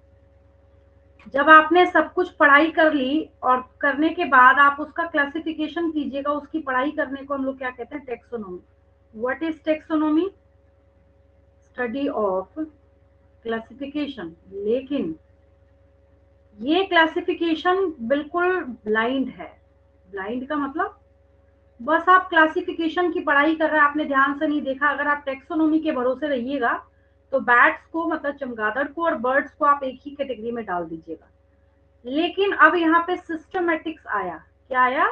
जब आपने सब कुछ पढ़ाई कर ली और करने के बाद आप उसका क्लासिफिकेशन कीजिएगा, उसकी पढ़ाई करने को हम लोग क्या कहते हैं? Taxonomy. What is taxonomy? Study of classification. लेकिन ये क्लासिफिकेशन बिल्कुल ब्लाइंड है। ब्लाइंड का मतलब बस आप क्लासिफिकेशन की पढ़ाई कर रहे हैं, आपने ध्यान से नहीं देखा। अगर आप टेक्सोनोमी के भरोसे रहिएगा तो बैट्स को, मतलब चमगादड़ को और बर्ड्स को आप एक ही कैटेगरी में डाल दीजिएगा। लेकिन अब यहाँ पे सिस्टमैटिक्स आया। क्या आया?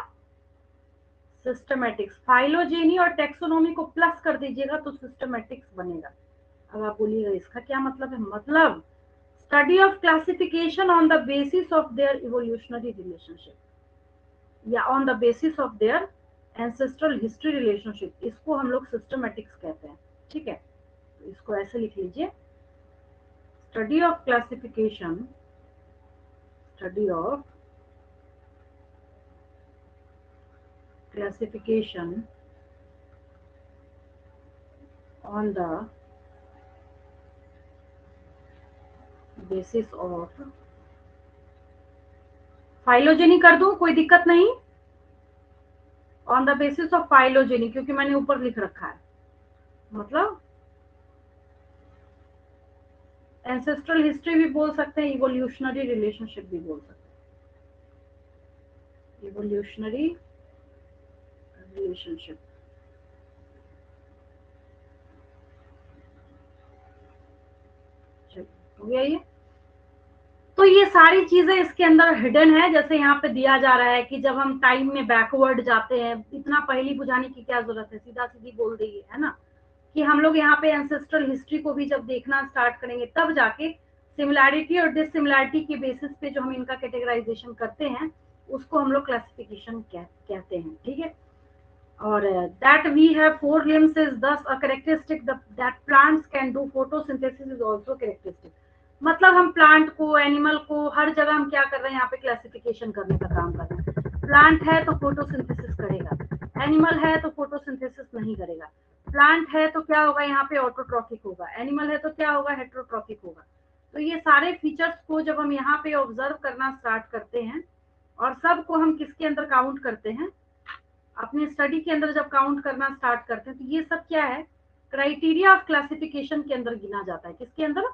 सिस्टमैटिक्स। फाइलोजेनी और टेक्सोनोमी को प्लस कर दीजिएगा तो सिस्टमैटिक्स बनेगा। अब आप बोलिएगा इसका क्या मतलब है? मतलब study of classification on the basis of their evolutionary relationship, या on the basis of their ancestral history relationship, इसको हम लोग सिस्टमैटिक्स कहते हैं। ठीक है, तो इसको ऐसे लिख लीजिए, study of classification, study of classification on the basis of, phylogeny कर दूं, कोई दिक्कत नहीं? On the basis of phylogeny, क्योंकि मैंने ऊपर लिख रखा है, मतलब एंसेस्ट्रल हिस्ट्री भी बोल सकते हैं, इवोल्यूशनरी रिलेशनशिप भी बोल सकते हैं। Evolutionary relationship. हो गया ये? तो ये सारी चीजें इसके अंदर हिडन है। जैसे यहाँ पे दिया जा रहा है कि जब हम टाइम में बैकवर्ड जाते हैं, इतना पहली बुझाने की क्या जरूरत है, सीधा सीधी बोल रही है ना, कि हम लोग यहाँ पे एंसेस्ट्रल हिस्ट्री को भी जब देखना स्टार्ट करेंगे तब जाके सिमिलैरिटी और डिसिमिलैरिटी के बेसिस पे जो हम इनका कैटेगराइजेशन करते हैं उसको हम लोग क्लासिफिकेशन कहते हैं। ठीक है, और that we have 4 limbs is thus a characteristic that plants can do photosynthesis is also characteristic। मतलब हम प्लांट को, एनिमल को, हर जगह हम क्या कर रहे हैं, यहाँ पे क्लासिफिकेशन करने का काम कर रहे हैं। प्लांट है तो फोटोसिंथेसिस करेगा, एनिमल है तो फोटोसिंथेसिस नहीं करेगा। प्लांट है तो क्या होगा, यहाँ पे ऑटोट्रॉफिक होगा, एनिमल है तो क्या होगा, हेटेरोट्रॉफिक होगा। तो ये सारे फीचर्स को जब हम यहाँ पे ऑब्जर्व करना स्टार्ट करते हैं और सबको हम किसके अंदर काउंट करते हैं, अपने स्टडी के अंदर जब काउंट करना स्टार्ट करते हैं तो ये सब क्या है, क्राइटेरिया ऑफ क्लासिफिकेशन के अंदर गिना जाता है। किसके अंदर?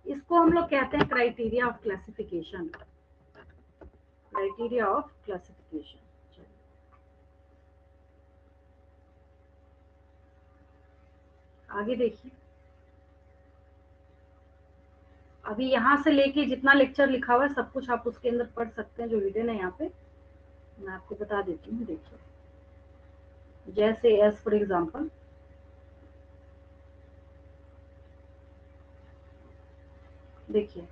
इसको हम लोग कहते हैं criteria of classification, criteria of classification. आगे देखिए, अभी यहां से लेके जितना लेक्चर लिखा हुआ है सब कुछ आप उसके अंदर पढ़ सकते हैं, जो रिटन है यहाँ पे मैं आपको बता देती हूँ। देखिए, जैसे एज फॉर एग्जाम्पल, देखिए,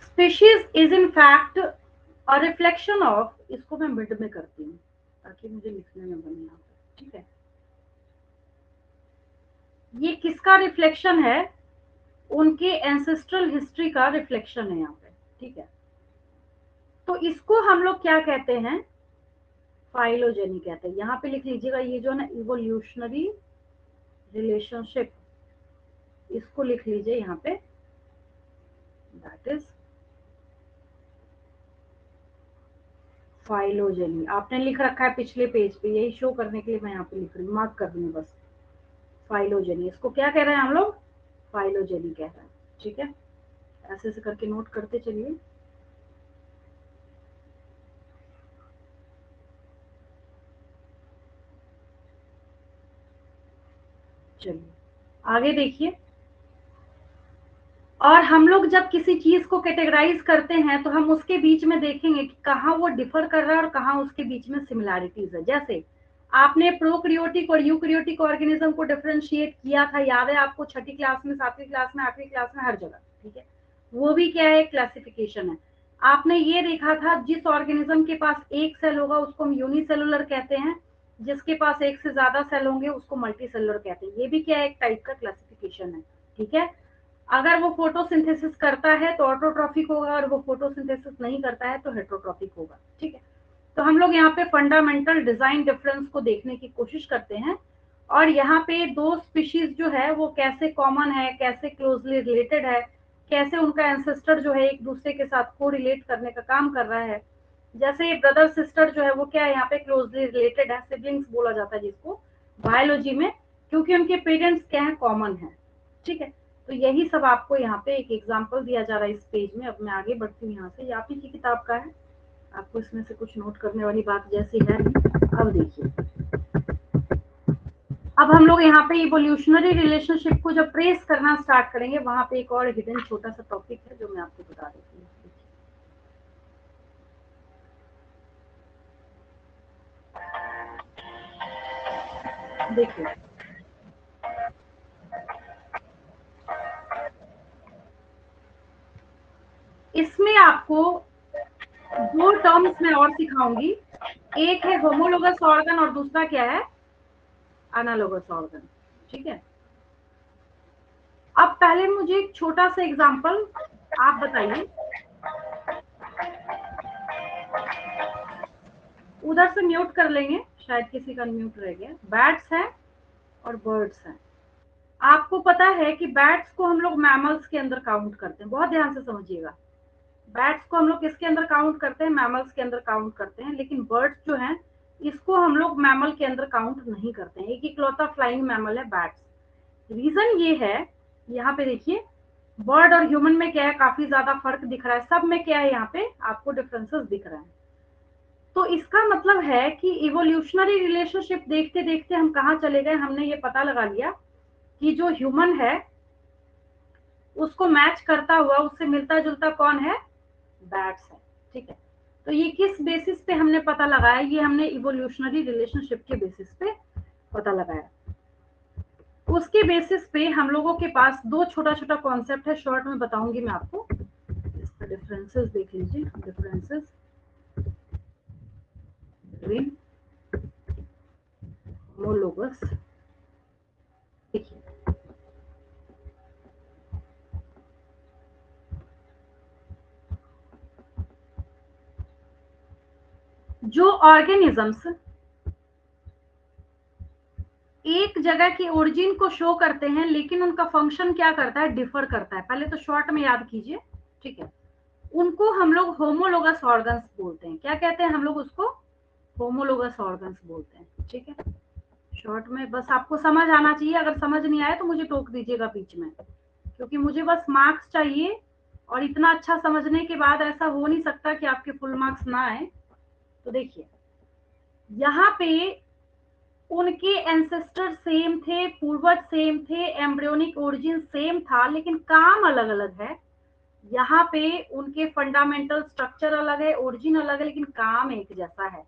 species is in fact a reflection of, इसको मैं मिड में करती हूँ ताकि मुझे लिखने में बने यहाँ पे, ठीक है। ये किसका रिफ्लेक्शन है? उनके एंसेस्ट्रल हिस्ट्री का रिफ्लेक्शन है यहाँ पे, ठीक है। तो इसको हम लोग क्या कहते हैं? फाइलोजेनी कहते हैं। यहाँ पे लिख लीजिएगा, ये जो है ना इवोल्यूशनरी रिलेशनशिप, इसको लिख लीजिए यहाँ पे, दैट इज फाइलोजेनी। आपने लिख रखा है पिछले पेज पे, यही शो करने के लिए मैं यहाँ पे लिख रही हूँ, मार्क कर रही हूँ बस। फाइलोजेनी, इसको क्या कह रहे हैं हम लोग? फाइलोजेनी कह रहे हैं, ठीक है। ऐसे ऐसे करके नोट करते चलिए। चलिए आगे देखिए, और हम लोग जब किसी चीज को कैटेगराइज करते हैं तो हम उसके बीच में देखेंगे कि कहाँ वो डिफर कर रहा है और कहाँ उसके बीच में सिमिलैरिटीज है। जैसे आपने प्रोकैरियोटिक और यूकैरियोटिक ऑर्गेनिज्म को डिफरेंशिएट किया था, याद है आपको, छठी क्लास में, 7वीं क्लास में, 8वीं क्लास में, हर जगह, ठीक है। वो भी क्या है? क्लासिफिकेशन है। आपने ये देखा था, जिस ऑर्गेनिज्म के पास एक सेल होगा उसको हम यूनिसेलुलर कहते हैं, जिसके पास एक से ज्यादा सेल होंगे उसको मल्टीसेलुलर कहते हैं। ये भी क्या है? एक टाइप का क्लासिफिकेशन है, ठीक है। अगर वो फोटोसिंथेसिस करता है तो ऑटोट्रॉफिक होगा, और वो फोटोसिंथेसिस नहीं करता है तो हेटरोट्रॉफिक होगा, ठीक है। तो हम लोग यहाँ पे फंडामेंटल डिजाइन डिफरेंस को देखने की कोशिश करते हैं, और यहाँ पे दो स्पीशीज जो है वो कैसे कॉमन है, कैसे क्लोजली रिलेटेड है, कैसे उनका एंसेस्टर जो है एक दूसरे के साथ को रिलेट करने का काम कर रहा है। जैसे ब्रदर सिस्टर जो है वो क्या है यहाँ पे? क्लोजली रिलेटेड है, सिबलिंग्स बोला जाता है जिसको बायोलॉजी में, क्योंकि उनके पेरेंट्स क्या है? कॉमन है, ठीक है। तो यही सब आपको यहाँ पे एक एग्जांपल दिया जा रहा है इस पेज में। अब मैं आगे बढ़ती हूँ यहाँ से, ये आप ही की किताब का है, आपको इसमें से कुछ नोट करने वाली बात जैसी है नहीं। अब देखिए, अब हम लोग यहाँ पे इवोल्यूशनरी रिलेशनशिप को जब ट्रेस करना स्टार्ट करेंगे, वहां पे एक और हिडन छोटा सा टॉपिक है जो मैं आपको बता देती हूँ। देखिए, इसमें आपको दो टर्म्स में और सिखाऊंगी, एक है होमोलोगस ऑर्गन और दूसरा क्या है? एनालोगस ऑर्गन, ठीक है। अब पहले मुझे एक छोटा सा एग्जांपल आप बताइए, उधर से म्यूट कर लेंगे, शायद किसी का म्यूट रह गया। बैट्स हैं और बर्ड्स हैं। आपको पता है कि बैट्स को हम लोग मैमल्स के अंदर काउंट करते हैं, बहुत ध्यान से समझिएगा। बैट्स को हम लोग किसके अंदर काउंट करते हैं? मैमल्स के अंदर काउंट करते हैं। लेकिन बर्ड्स जो हैं इसको हम लोग मैमल के अंदर काउंट नहीं करते हैं। एक इकलौता फ्लाइंग मैमल है बैट्स। रीजन ये है, यहाँ पे देखिए, बर्ड और ह्यूमन में क्या है? काफी ज्यादा फर्क दिख रहा है, सब में क्या है यहाँ पे आपको डिफरेंसेस दिख रहे हैं। तो इसका मतलब है कि इवोल्यूशनरी रिलेशनशिप देखते देखते हम कहाँ चले गए? हमने ये पता लगा लिया कि जो ह्यूमन है उसको मैच करता हुआ, उससे मिलता जुलता कौन है? बैट्स है, ठीक है। तो ये किस बेसिस पे हमने पता लगाया? ये हमने इवोल्यूशनरी रिलेशनशिप के बेसिस पे पता लगाया। उसके बेसिस पे हम लोगों के पास दो छोटा छोटा कॉन्सेप्ट है, शॉर्ट में बताऊंगी मैं आपको। इसका डिफरेंसेस देख लीजिए, डिफरेंसेस बिटवीन होमोलोगस। देखिए, जो ऑर्गेनिजम्स एक जगह की ओरिजिन को शो करते हैं लेकिन उनका फंक्शन क्या करता है? डिफर करता है। पहले तो शॉर्ट में याद कीजिए, ठीक है। उनको हम लोग होमोलोगस ऑर्गन्स बोलते हैं। क्या कहते हैं हम लोग उसको? होमोलोगस ऑर्गन्स बोलते हैं। ठीक है, शॉर्ट में बस आपको समझ आना चाहिए, अगर समझ नहीं आए तो मुझे टोक दीजिएगा बीच में, क्योंकि मुझे बस मार्क्स चाहिए, और इतना अच्छा समझने के बाद ऐसा हो नहीं सकता कि आपके फुल मार्क्स ना आए। तो देखिए यहाँ पे उनके एंसेस्टर सेम थे, पूर्वज सेम थे, एम्ब्रियोनिक ओरिजिन सेम था, लेकिन काम अलग अलग है। यहाँ पे उनके फंडामेंटल स्ट्रक्चर अलग है, ओरिजिन अलग है, लेकिन काम एक जैसा है।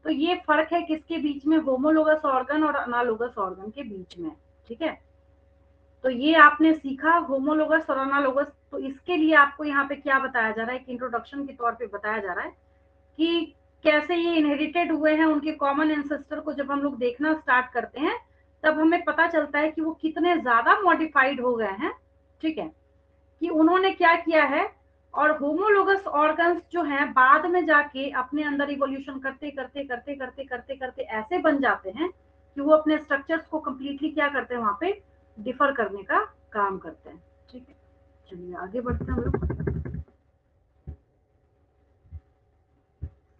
तो ये फर्क है किसके बीच में, होमोलोगस ऑर्गन और अनालोगस ऑर्गन के बीच में। ठीक है, तो ये आपने सीखा होमोलोगस और अनालोगस। तो इसके लिए आपको यहाँ पे क्या बताया जा रहा है, एक इंट्रोडक्शन के तौर पे बताया जा रहा है कि कैसे ये इनहेरिटेड हुए हैं। उनके कॉमन एंसेस्टर को जब हम लोग देखना स्टार्ट करते हैं तब हमें पता चलता है कि वो कितने ज्यादा मॉडिफाइड हो गए हैं। ठीक है, कि उन्होंने क्या किया है, और होमोलोगस ऑर्गन्स जो हैं बाद में जाके अपने अंदर इवोल्यूशन करते करते करते करते करते करते ऐसे बन जाते हैं कि वो अपने स्ट्रक्चर्स को कंप्लीटली क्या करते हैं, वहां पे डिफर करने का काम करते हैं। ठीक है, चलिए आगे बढ़ते हैं हम लोग,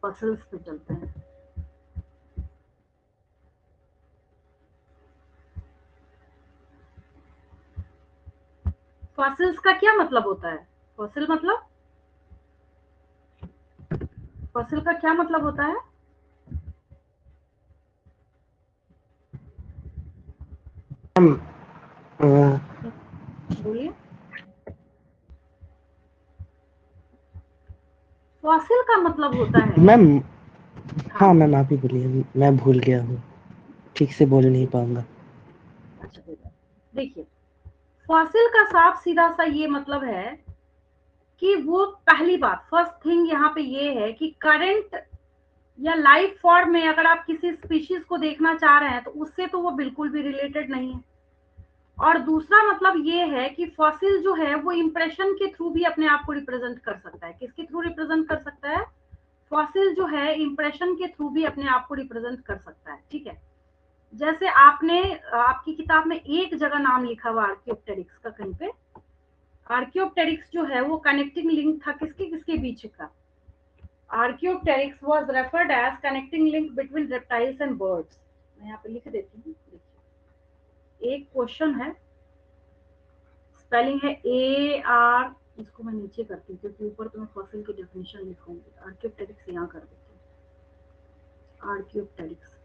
फॉसिल्स पे चलते हैं। फॉसिल्स का क्या मतलब होता है, फॉसिल मतलब, फॉसिल का क्या मतलब होता है? मैम बोलिए। फॉसिल का मतलब होता है, मैम हाँ हाँ मैम बोलिए। आप ही बोलिए, मैं भूल गया हूँ, ठीक से बोल नहीं पाऊंगा। अच्छा देखिए, फॉसिल का साफ सीधा सा ये मतलब है कि वो, पहली बात फर्स्ट थिंग यहाँ पे ये है कि करंट या लाइफ फॉर्म में अगर आप किसी स्पीशीज को देखना चाह रहे हैं तो उससे तो वो बिल्कुल भी रिलेटेड नहीं है। और दूसरा मतलब ये है कि फॉसिल जो है वो इंप्रेशन के थ्रू भी अपने आप को रिप्रेजेंट कर सकता है। किसके थ्रू रिप्रेजेंट कर सकता है? फॉसिल जो है इंप्रेशन के थ्रू भी अपने आप को रिप्रेजेंट कर सकता है। ठीक है, जैसे आपने आपकी किताब में एक जगह नाम लिखा हुआ आर्कियोप्टेरिक्स का, कहीं पे आर्कियोप्टेरिक्स जो है वो कनेक्टिंग लिंक था किसके किसके बीच का? Archaeopteryx was referred as connecting link between reptiles and birds. मैं यहाँ पे लिख देती हूँ, देखिए एक क्वेश्चन है, स्पेलिंग है AR, इसको मैं नीचे करती हूँ क्योंकि ऊपर तो मैं फॉसिल की डेफिनेशन लिखूंगी। आर्कियोप्टेरिक्स यहाँ कर देती हूँ, आर्कियोप्टेरिक्स,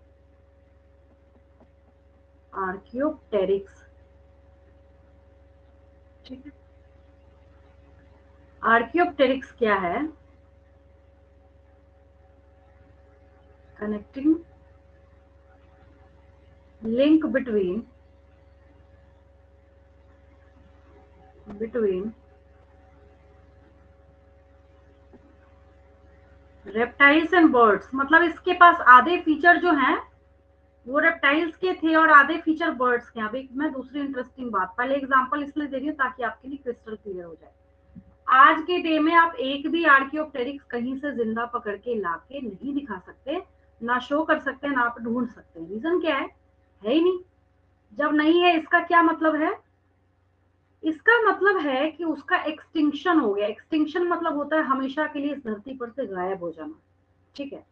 आर्कियोप्टेरिक्स। ठीक है, आर्कियोप्टेरिक्स क्या है? Connecting link between reptiles and birds. मतलब इसके पास आधे फीचर जो हैं वो रेप्टाइल्स के थे और आधे फीचर बर्ड्स के। अभी मैं दूसरी इंटरेस्टिंग बात, पहले एग्जांपल इसलिए दे रही हूँ ताकि आपके लिए क्रिस्टल क्लियर हो जाए। आज के डे में आप एक भी आर्कियोप्टेरिक्स कहीं से जिंदा पकड़ के लाके नहीं दिखा सकते, ना शो कर सकते, ना आप ढूंढ सकते हैं। रीजन क्या है ही नहीं। जब नहीं है इसका क्या मतलब है? इसका मतलब है कि उसका एक्सटिंक्शन हो गया। एक्सटिंक्शन मतलब होता है हमेशा के लिए इस धरती पर से गायब हो जाना। ठीक है,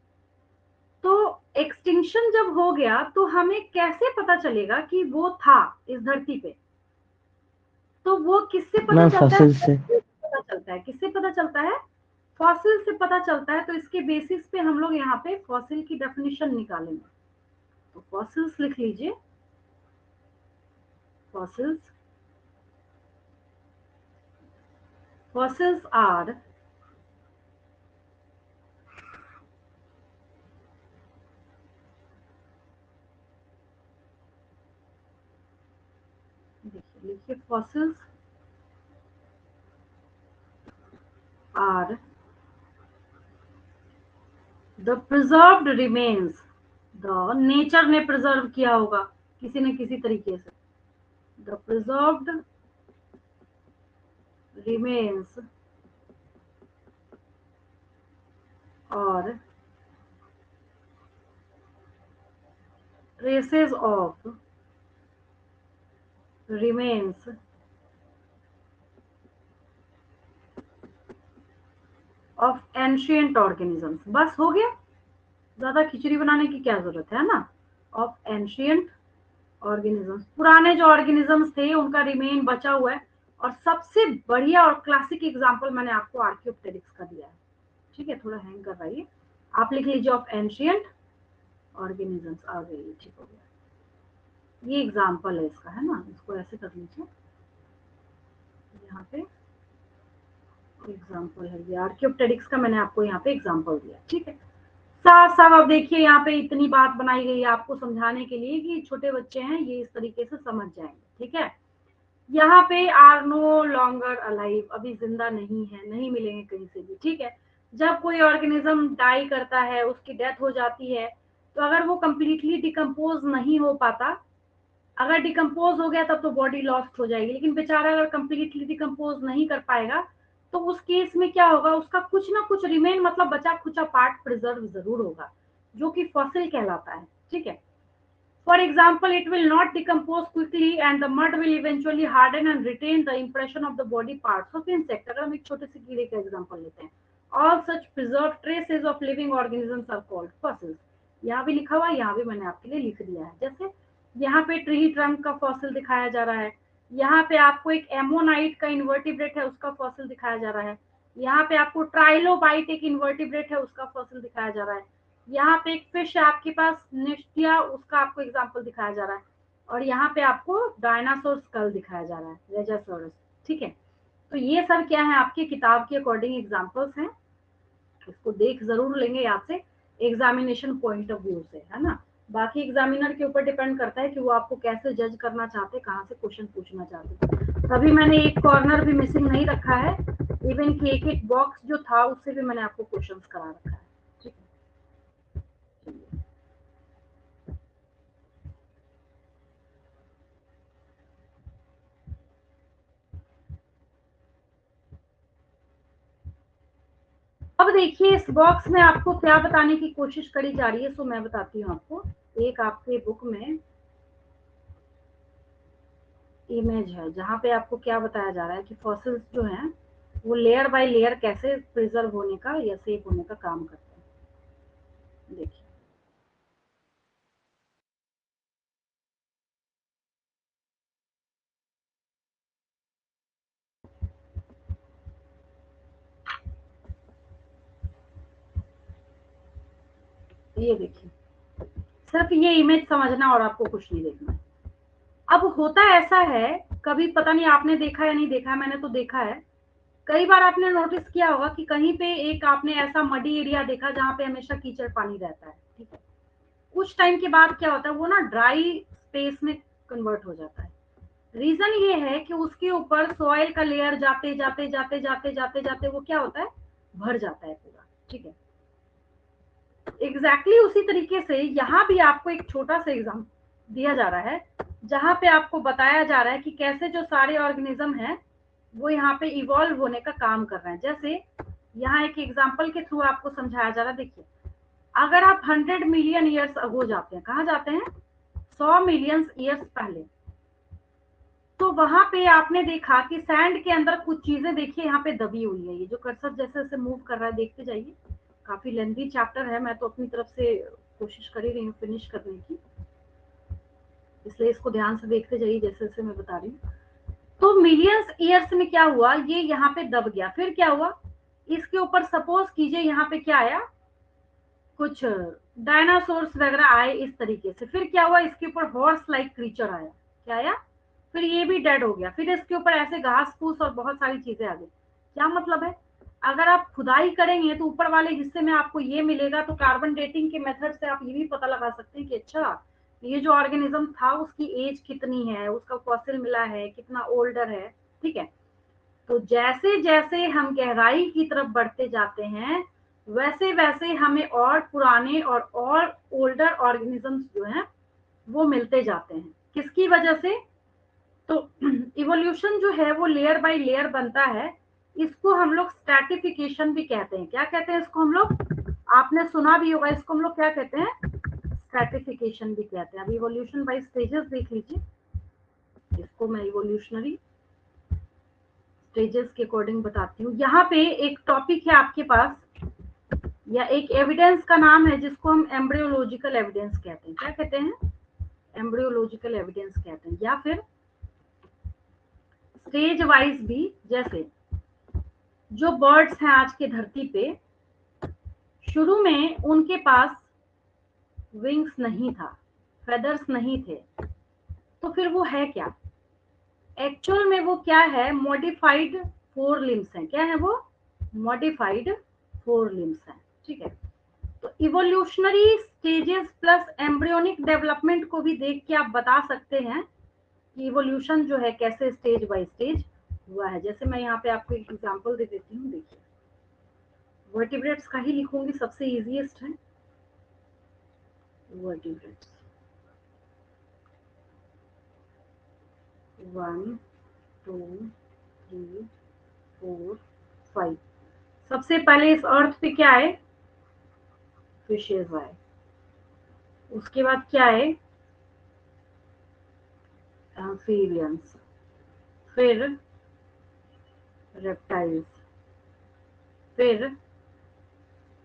तो एक्सटिंक्शन जब हो गया तो हमें कैसे पता चलेगा कि वो था इस धरती पे? तो वो किससे पता मैम चलता है? फॉसिल से। पता चलता है, किससे पता चलता है? फॉसिल से पता चलता है। तो इसके बेसिस पे हम लोग यहाँ पे फॉसिल की डेफिनेशन निकालेंगे। तो फॉसिल्स लिख लीजिए, फॉसिल्स, फॉसिल्स आर देखिए, लिखिए fossils are the preserved remains, the nature ने प्रिजर्व किया होगा किसी न किसी तरीके से, द प्रिजर्व्ड रिमेन्स और traces of remains of ancient organisms। बस हो गया, ज्यादा खिचड़ी बनाने की क्या जरूरत है ना। ऑफ एंशियंट ऑर्गेनिजम्स, पुराने जो ऑर्गेनिजम्स थे उनका रिमेन बचा हुआ है। और सबसे बढ़िया और क्लासिक एग्जांपल मैंने आपको आर्कियोप्टेरिक्स का दिया है। ठीक है, थोड़ा हैंग कर रहा है, आप लिख लीजिए ऑफ एंशियंट ऑर्गेनिजम्स, आ गई, ठीक हो गया। ये एग्जांपल है इसका, है ना, इसको ऐसे कर लीजिए, यहाँ पे एग्जांपल है ये आर्कियोप्टेरिक्स का, मैंने आपको यहाँ पे एग्जांपल दिया। ठीक है, साफ साफ अब देखिए यहाँ पे इतनी बात बनाई गई है आपको समझाने के लिए कि छोटे बच्चे हैं ये इस तरीके से समझ जाएंगे। ठीक है, यहाँ पे आर नो लॉन्गर अलाइव, अभी जिंदा नहीं है, नहीं मिलेंगे कहीं से भी। ठीक है, जब कोई ऑर्गेनिज्म डाई करता है, उसकी डेथ हो जाती है, तो अगर वो कंप्लीटली डिकम्पोज नहीं हो पाता, अगर डिकम्पोज हो गया तब तो बॉडी लॉस्ट हो जाएगी, लेकिन बेचारा अगर कंप्लीटली डिकम्पोज नहीं कर पाएगा तो उस केस में क्या होगा, उसका कुछ ना कुछ रिमेन, मतलब बचा खुचा पार्ट प्रिजर्व जरूर होगा, जो कि फॉसिल कहलाता है। ठीक है, for example it will not decompose quickly and the mud will eventually harden and retain the impression of the body parts of insect. अगर हम एक छोटे से कीड़े का एग्जाम्पल लेते हैं, all such preserve traces of living organisms are called fossils. यहाँ भी लिखा हुआ है, यहाँ भी मैंने आपके लिए लिख दिया है। जैसे यहाँ पे ट्री ट्रंक का फॉसिल दिखाया जा रहा है, यहाँ पे आपको एक एमोनाइट का इन्वर्टिब्रेट है उसका फॉसिल दिखाया जा रहा है, यहाँ पे आपको ट्राइलोबाइट एक इन्वर्टिब्रेट है उसका फॉसिल दिखाया जा रहा है, यहाँ पे एक फिश है आपके पास निस्टिया, उसका आपको एग्जांपल दिखाया जा रहा है, और यहाँ पे आपको डायनासोर स्कल दिखाया जा रहा है, रेजासोरस। ठीक है, तो ये सब क्या है, आपकी किताब के अकॉर्डिंग एग्जांपल्स हैं, इसको देख जरूर लेंगे याद से, एग्जामिनेशन पॉइंट ऑफ व्यू से, है ना। बाकी एग्जामिनर के ऊपर डिपेंड करता है कि वो आपको कैसे जज करना चाहते, कहाँ से क्वेश्चन पूछना चाहते। तभी मैंने एक कॉर्नर भी मिसिंग नहीं रखा है, इवन कि एक एक बॉक्स जो था उससे भी मैंने आपको क्वेश्चंस करा रखा है। ठीक है, अब देखिए इस बॉक्स में आपको क्या बताने की कोशिश करी जा रही है, सो मैं बताती हूँ आपको। एक आपके बुक में इमेज है जहाँ पे आपको क्या बताया जा रहा है कि फॉसिल्स जो हैं वो लेयर बाय लेयर कैसे प्रिजर्व होने का या सेव होने का काम करते हैं। देखिए ये देखिए, सिर्फ ये इमेज समझना और आपको कुछ नहीं देखना है। अब होता ऐसा है, कभी पता नहीं आपने देखा या नहीं देखा है, मैंने तो देखा है, कई बार आपने नोटिस किया होगा कि कहीं पे एक आपने ऐसा मडी एरिया देखा जहाँ पे हमेशा कीचड़ पानी रहता है। ठीक है, कुछ टाइम के बाद क्या होता है, वो ना ड्राई स्पेस में कन्वर्ट हो जाता है। रीजन ये है कि उसके ऊपर सॉइल का लेयर जाते जाते जाते जाते जाते जाते वो क्या होता है, भर जाता है पूरा। ठीक है, एग्जैक्टली उसी तरीके से यहाँ भी आपको एक छोटा सा एग्जाम दिया जा रहा है, जहाँ पे आपको बताया जा रहा है कि कैसे जो सारे ऑर्गेनिज्म हैं वो यहाँ पे इवॉल्व होने का काम कर रहे हैं। जैसे यहाँ एक एग्जाम्पल के थ्रू आपको समझाया जा रहा है। देखिए, अगर आप 100 मिलियन ईयर्स अगो जाते हैं, कहाँ जाते हैं, 100 मिलियन ईयर्स पहले, तो वहां पे आपने देखा कि सैंड के अंदर कुछ चीजें देखिए यहाँ पे दबी हुई है। ये जो कर्सर जैसे जैसे मूव कर रहा है देखते जाइए, काफी लेंथी चैप्टर है, मैं तो अपनी तरफ से कोशिश कर ही रही हूँ फिनिश करने की, इसलिए इसको ध्यान से देखते जाइए जैसे जैसे मैं बता रही हूँ। तो मिलियंस ईयर्स में क्या हुआ, ये यहाँ पे दब गया, फिर क्या हुआ, इसके ऊपर सपोज कीजिए यहाँ पे क्या आया, कुछ डायनासोर्स वगैरह आए इस तरीके से, फिर क्या हुआ, इसके ऊपर हॉर्स लाइक क्रीचर आया, क्या आया, फिर ये भी डेड हो गया, फिर इसके ऊपर ऐसे घास फूस और बहुत सारी चीजें आ गई। क्या मतलब है, अगर आप खुदाई करेंगे तो ऊपर वाले हिस्से में आपको ये मिलेगा, तो कार्बन डेटिंग के मेथड से आप ये भी पता लगा सकते हैं कि अच्छा ये जो ऑर्गेनिज्म था उसकी एज कितनी है, उसका फॉसिल मिला है, कितना ओल्डर है। ठीक है, तो जैसे जैसे हम गहराई की तरफ बढ़ते जाते हैं वैसे वैसे हमें और पुराने और ओल्डर ऑर्गेनिजम्स जो हैं वो मिलते जाते हैं। किसकी वजह से, तो इवोल्यूशन जो है वो लेयर बाय लेयर बनता है, इसको हम लोग स्ट्रैटिफिकेशन भी कहते हैं। क्या कहते हैं इसको हम लोग, आपने सुना भी होगा, इसको हम लोग क्या कहते हैं, स्ट्रैटिफिकेशन भी कहते हैं। अब इवोल्यूशन बाय स्टेजेस देख लीजिए, इसको मैं इवोल्यूशनरी स्टेजेस के अकॉर्डिंग बताती हूँ। यहाँ पे एक टॉपिक है आपके पास, या एक एविडेंस का नाम है जिसको हम एम्ब्रियोलॉजिकल एविडेंस कहते हैं। क्या कहते हैं? एम्ब्रियोलॉजिकल एविडेंस कहते हैं। या फिर स्टेज वाइज भी, जैसे जो बर्ड्स हैं आज के धरती पे, शुरू में उनके पास विंग्स नहीं था, फेदर्स नहीं थे, तो फिर वो है क्या? एक्चुअल में वो क्या है? मॉडिफाइड फोर लिम्स हैं। क्या है वो? मॉडिफाइड फोर लिम्स हैं। ठीक है, तो evolutionary stages plus embryonic development को भी देख के आप बता सकते हैं कि इवोल्यूशन जो है कैसे स्टेज बाय स्टेज हुआ है। जैसे मैं यहाँ पे आपको एक एग्जांपल दे देती हूँ। देखिए, वर्टिब्रेट्स का ही लिखूंगी, सबसे इजीएस्ट है वर्टिब्रेट्स। 1 2 3 4 5। सबसे पहले इस अर्थ पे क्या है? फिशेज आए। उसके बाद क्या है? एम्फीबियंस, फिर रेप्टाइल्स, फिर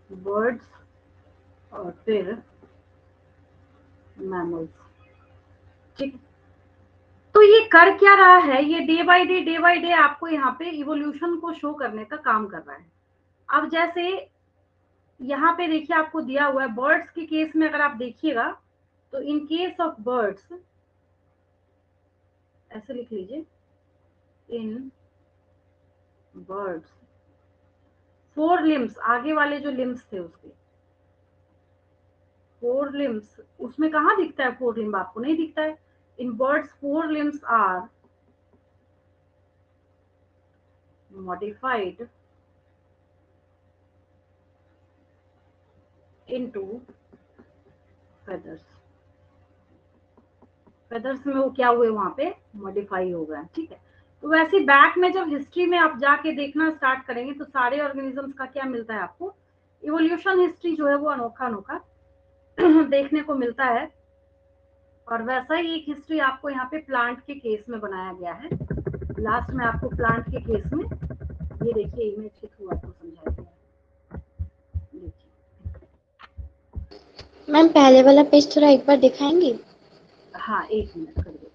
बर्ड्स, और फिर मैमल्स। ठीक, तो ये कर क्या रहा है? ये डे बाय डे आपको यहाँ पे इवोल्यूशन को शो करने का काम कर रहा है। अब जैसे यहाँ पे देखिए, आपको दिया हुआ है बर्ड्स के केस में, अगर आप देखिएगा तो इन केस ऑफ बर्ड्स ऐसे लिख लीजिए, इन बर्ड्स फोर लिम्स, आगे वाले जो लिम्स थे उसके फोर लिम्स, उसमें कहाँ दिखता है फोर लिम्ब? आपको नहीं दिखता है। In birds fore limbs are modified into feathers। Feathers में वो क्या हुए? वहां पे मॉडिफाई हो गए। ठीक है, तो वैसे बैक में जब हिस्ट्री में आप जाके देखना स्टार्ट करेंगे तो सारे ऑर्गेनिजम्स का क्या मिलता है आपको? इवोल्यूशन हिस्ट्री जो है वो अनोखा अनोखा देखने को मिलता है। और वैसा ही एक हिस्ट्री आपको यहाँ पे प्लांट के केस में बनाया गया है। लास्ट में आपको प्लांट के केस में ये देखिए इमेज के थ्रू आपको समझाया गया है। देखिए, मैम पहले वाला पेज थोड़ा एक बार दिखाएंगी? हाँ, एक मिनट कर देती हूँ।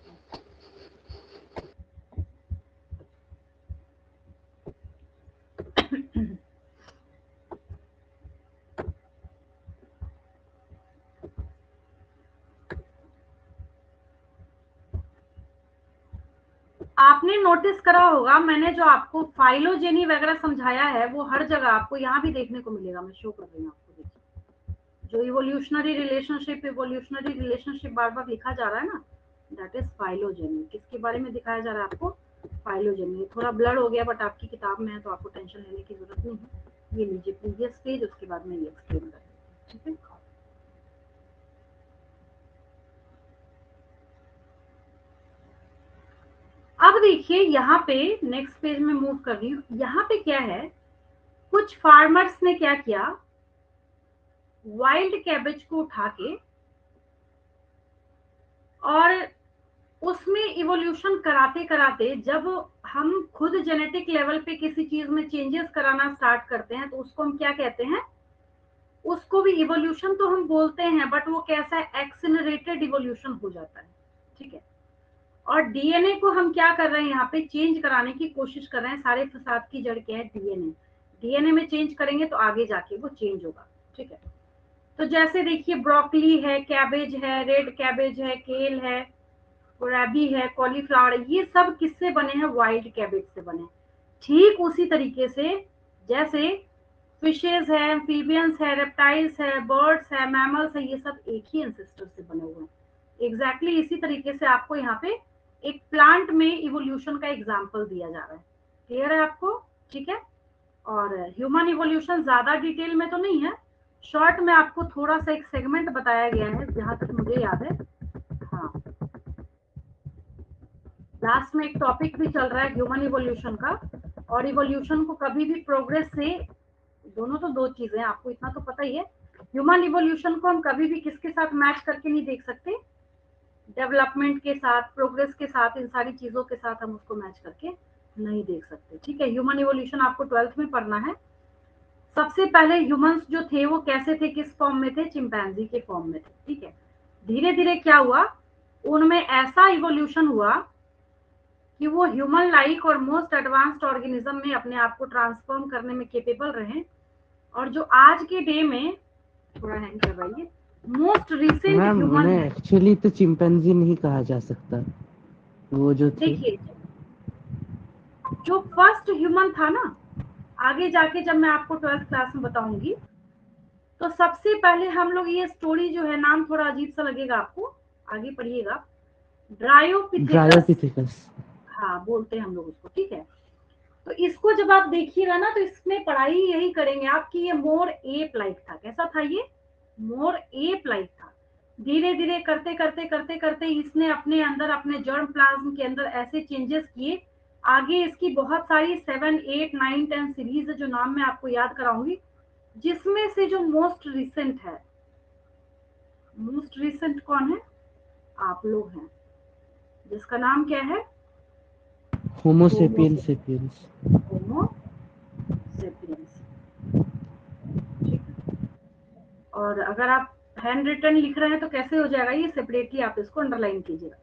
आपने नोटिस करा होगा, मैंने जो आपको फाइलोजेनी वगैरह समझाया है वो हर जगह आपको यहाँ भी देखने को मिलेगा। मैं शो कर रही हूँ आपको। देखिए, जो इवोल्यूशनरी रिलेशनशिप बार बार लिखा जा रहा है ना, दैट इज फाइलोजेनी। किसके बारे में दिखाया जा रहा है आपको? फाइलोजेनी। थोड़ा ब्लर हो गया बट आपकी किताब में है तो आपको टेंशन लेने की जरूरत नहीं है। ये लीजिए प्रीवियस पेज, उसके बाद में ये एक्सप्लेन कर देती हूँ। ठीक है, अब देखिए यहाँ पे नेक्स्ट पेज में मूव कर रही हूँ। यहाँ पे क्या है? कुछ फार्मर्स ने क्या किया? वाइल्ड कैबेज को उठा के और उसमें इवोल्यूशन कराते कराते जब हम खुद जेनेटिक लेवल पे किसी चीज में चेंजेस कराना स्टार्ट करते हैं तो उसको हम क्या कहते हैं? उसको भी इवोल्यूशन तो हम बोलते हैं, बट वो कैसा है? एक्सेलरेटेड इवोल्यूशन हो जाता है। ठीक है, और डीएनए को हम क्या कर रहे हैं? यहाँ पे चेंज कराने की कोशिश कर रहे हैं। सारे फसाद की जड़ क्या है? डीएनए। डीएनए में चेंज करेंगे तो आगे जाके वो चेंज होगा। ठीक है, तो जैसे देखिए ब्रोकली है, कैबेज है, रेड कैबेज है, केल है, कोराबी है, कॉलीफ्लावर है, ये सब किससे बने हैं? वाइल्ड कैबेज से बने। ठीक उसी तरीके से जैसे फिशेज है, एम्फीबियंस है, रेप्टाइल्स है, बर्ड्स है, मैमल्स है, ये सब एक ही एंसेस्टर से बने हुए हैं। एग्जैक्टली इसी तरीके से आपको यहाँ पे एक प्लांट में इवोल्यूशन का एग्जाम्पल दिया जा रहा है। क्लियर है आपको? ठीक है, और ह्यूमन इवोल्यूशन ज्यादा डिटेल में तो नहीं है, शॉर्ट में आपको थोड़ा सा एक सेगमेंट बताया गया है जहां तक मुझे याद है। हाँ, लास्ट में एक टॉपिक भी चल रहा है ह्यूमन इवोल्यूशन का। और इवोल्यूशन को कभी भी प्रोग्रेस से, दोनों तो दो चीजें, आपको इतना तो पता ही है। ह्यूमन इवोल्यूशन को हम कभी भी किसके साथ मैच करके नहीं देख सकते? डेवलपमेंट के साथ, प्रोग्रेस के साथ, इन सारी चीजों के साथ हम उसको मैच करके नहीं देख सकते। ठीक है, ह्यूमन इवोल्यूशन आपको 12th में पढ़ना है। सबसे पहले ह्यूमंस जो थे वो कैसे थे, किस फॉर्म में थे, चिंपैंजी के फॉर्म में थे, ठीक है। धीरे धीरे क्या हुआ, उनमें ऐसा इवोल्यूशन हुआ कि वो ह्यूमन लाइक और मोस्ट एडवांस्ड ऑर्गेनिज्म में अपने आप को ट्रांसफॉर्म करने में केपेबल रहे। और जो आज के डे में, थोड़ा हैंग कर रही है, मोस्ट रिसेंट मैम ह्यूमन उन्हें है। एक्चुअली तो चिंपैंजी नहीं कहा जा सकता, वो जो थे। देखिए, जो फर्स्ट ह्यूमन था ना, आगे जाके जब मैं आपको 12th क्लास में बताऊंगी, तो सबसे पहले हम लोग ये स्टोरी जो है, नाम थोड़ा अजीब सा लगेगा आपको, आगे पढ़िएगा। Dryopithecus, Dryopithecus. हाँ बोलते हैं हम लोग उसको, ठीक है। तो इसको जब आप देखिएगा ना, तो इसमें पढ़ाई यही करेंगे आप कि ये मोर एप लाइक था। कैसा था ये? मोर एप लाइक था। धीरे धीरे करते करते करते करते इसने अपने अंदर, अपने जर्म प्लाज्म के अंदर ऐसे चेंजेस किए। आगे इसकी बहुत सारी 7, 8, 9, 10 सीरीज है, जो नाम मैं आपको याद कराऊंगी, जिसमें से जो मोस्ट रिसेंट है, मोस्ट रिसेंट कौन है? आप लोग हैं, जिसका नाम क्या है? होमो सेपियंस सेपियंस। होमो सेपियंस, ठीक है। और अगर आप हैंड रिटन लिख रहे हैं तो कैसे हो जाएगा ये, सेपरेटली आप इसको अंडरलाइन कीजिएगा।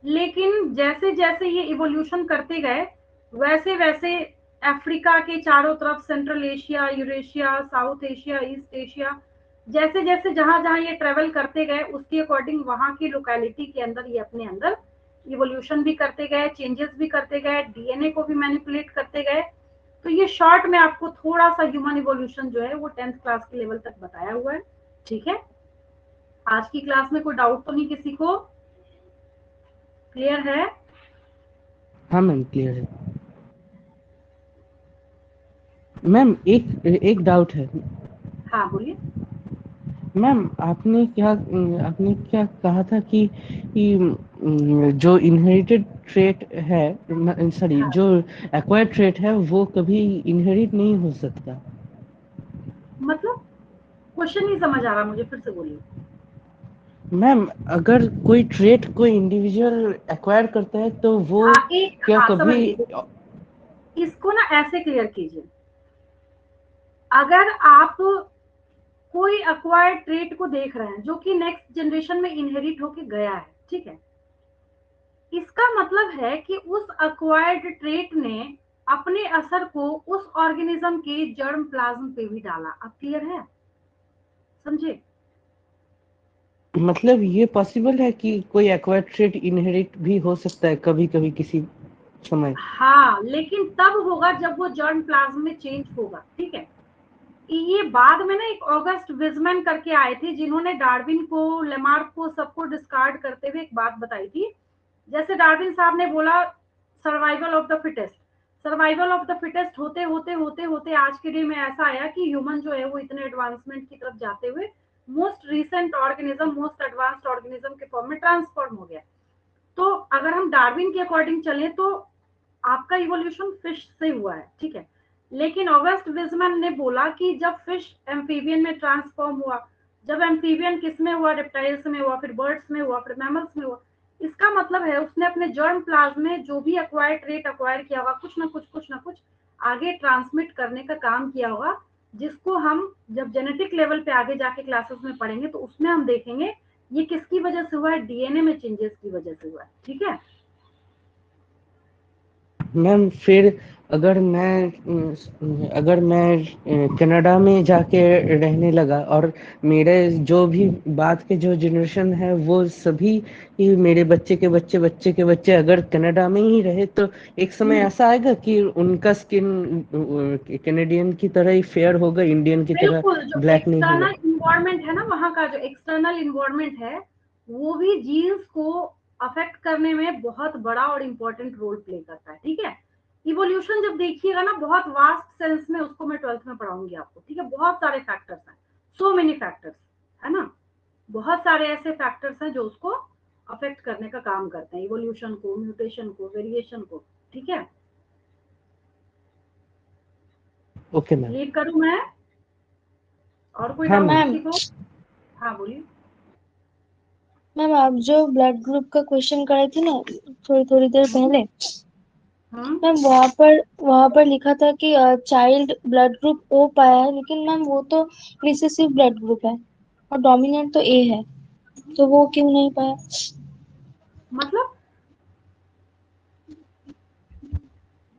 लेकिन जैसे जैसे ये इवोल्यूशन करते गए, वैसे वैसे अफ्रीका के चारों तरफ, central Asia, Eurasia, south Asia, east Asia, जैसे जैसे जहां जहां ये ट्रेवल करते गए, उसके अकॉर्डिंग वहां की लोकेलिटी के अंदर ये अपने अंदर इवोल्यूशन भी करते गए, चेंजेस भी करते गए, डीएनए को भी मैनिपुलेट करते गए। तो ये शॉर्ट में आपको थोड़ा सा ह्यूमन इवोल्यूशन जो है वो 10th क्लास के लेवल तक बताया हुआ है, ठीक है। आज की क्लास में कोई डाउट तो नहीं किसी को? क्लियर है? हाँ मैम क्लियर है। मैम एक डाउट है। हाँ बोलिए। मैम आपने क्या कहा था कि जो इनहेरिटेड ट्रेट है, सॉरी, हाँ, जो एक्वायर्ड ट्रेट है वो कभी इनहेरिट नहीं हो सकता। मतलब क्वेश्चन नहीं समझ आ रहा मुझे, फिर से बोलिए। मैम अगर कोई ट्रेट कोई इंडिविजुअल एक्वायर करता है तो वो हाँ, एक, क्या हाँ समझ कभी। गई। इसको ना ऐसे क्लियर कीजिए, अगर आप कोई अक्वायर्ड ट्रेट को देख रहे हैं जो कि नेक्स्ट जनरेशन में इनहेरिट होके गया है, ठीक है, इसका मतलब है कि उस अक्वायर्ड ट्रेट ने अपने असर को उस ऑर्गेनिज्म के जर्म प्लाज्म पे भी डाला। अब क्लियर है? समझे? मतलब ये पॉसिबल है कि कोई एक्वायर्ड ट्रेट इनहेरिट भी हो सकता है कभी कभी किसी समय। हाँ, लेकिन तब होगा जब वो जर्म प्लाज्म में चेंज होगा, ठीक है। ये बाद में ना एक ऑगस्ट विजमैन करके आए थे, जिन्होंने डार्विन को, लेमार्क को, सबको डिस्कार्ड करते हुए एक बात बताई थी। जैसे डार्विन साहब ने बोला survival of the fittest, survival of the fittest होते होते होते होते आज के डे में ऐसा आया कि ह्यूमन जो है वो इतने एडवांसमेंट की तरफ जाते हुए most recent organism, most advanced organism के फॉर्म में ट्रांसफॉर्म हो गया। तो अगर हम डार्विन के अकॉर्डिंग चले तो आपका इवोल्यूशन फिश से हुआ है, ठीक है। लेकिन ऑगस्ट विजमैन ने बोला कि जब फिश एम्फीबियन में ट्रांसफॉर्म हुआ, जब एम्फीबियन किस में हुआ, रेप्टाइल्स में हुआ, फिर बर्ड्स में हुआ, फिर मैमल्स में हुआ, इसका मतलब है उसने अपने जर्म प्लाज्म में जो भी अक्वायर ट्रेट अक्वायर किया होगा, कुछ ना कुछ आगे ट्रांसमिट करने का काम किया होगा, जिसको हम जब जेनेटिक लेवल पे आगे जाके क्लासेस में पढ़ेंगे तो उसमें हम देखेंगे ये किसकी वजह से हुआ है, डीएनए में चेंजेस की वजह से हुआ है, ठीक है। मैम फिर अगर मैं कनाडा में जाके रहने लगा और मेरे जो भी बाद के जो जनरेशन है वो सभी ही मेरे बच्चे के बच्चे बच्चे के बच्चे अगर कनाडा में ही रहे तो एक समय ऐसा आएगा कि उनका स्किन कैनेडियन की तरह ही फेयर होगा, इंडियन की तरह बिल्कुल, जो ब्लैक नहीं होगा। एक्सटर्नल इन्वायरमेंट है ना, वहां का जो एक्सटर्नल इन्वायरमेंट है वो भी जीन्स को अफेक्ट करने में बहुत बड़ा और इम्पोर्टेंट रोल प्ले करता है, ठीक है। इवोल्यूशन जब देखिएगा ना बहुत वास्ट सेंस में, उसको मैं 12th में पढ़ाऊंगी आपको, ठीक है। बहुत सारे फैक्टर्स हैं, सो मेनी फैक्टर्स, है ना। बहुत सारे ऐसे फैक्टर्स हैं जो उसको अफेक्ट करने का काम करते हैं, इवोल्यूशन को, म्यूटेशन को, वेरिएशन को, ठीक है। Okay ma'am. लीड करूं मैं? और कोई हाँ डाउट मैम। मैम किसी को? हाँ बोलिए। मैम आप जो ब्लड ग्रुप का क्वेश्चन करे थे ना थोड़ी थोड़ी देर पहले, मैम वहाँ पर लिखा था कि चाइल्ड ब्लड ग्रुप ओ पाया है, लेकिन मैम वो तो रिसेसिव ब्लड ग्रुप है और डोमिनेंट तो ए है, तो वो क्यों नहीं पाया? मतलब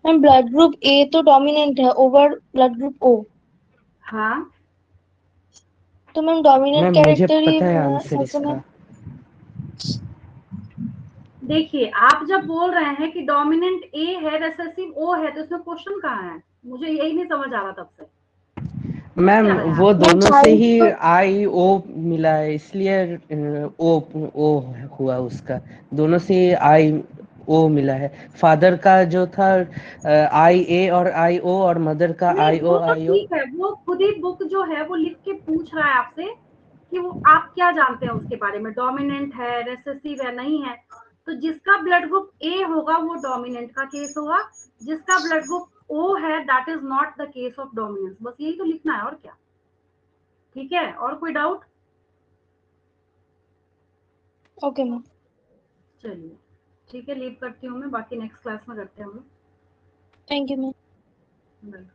मैम ब्लड ग्रुप ए तो डोमिनेंट है ओवर ब्लड ग्रुप ओ, हाँ, तो मैम डोमिनेंट मैम मुझे कैरेक्टर ही पता है हुआ आंसर ऐसे मैम। इसका। देखिए आप जब बोल रहे हैं कि डोमिनेंट ए है रिसेसिव ओ है, तो इसमें क्वेश्चन कहाँ है? मुझे यही नहीं समझ आ रहा तब से। पूछ मैम क्या रहे हैं वो आप? मैम दोनों से चाइल्ड ही तो आई ओ मिला है, इसलिए ओ ओ हुआ उसका। दोनों से ही आई ओ मिला है। फादर का जो था आई ए और आई ओ, और मदर का नहीं वो तो आई ओ। ठीक है, वो खुद ही बुक जो है वो लिख के पूछ रहा है आपसे कि वो आप क्या जानते हैं उसके बारे में, डोमिनेंट है, रेसेसिव है, नहीं है। तो जिसका ब्लड ग्रुप ए होगा वो डोमिनेंट का केस होगा, जिसका ब्लड ग्रुप ओ है that is not the case of dominance. बस यही तो लिखना है और क्या। ठीक है, और कोई डाउट? Okay ma'am. चलिए ठीक है, लीव करती हूँ मैं, बाकी नेक्स्ट क्लास में करते हैं हम थैंक यू मैम। लोग।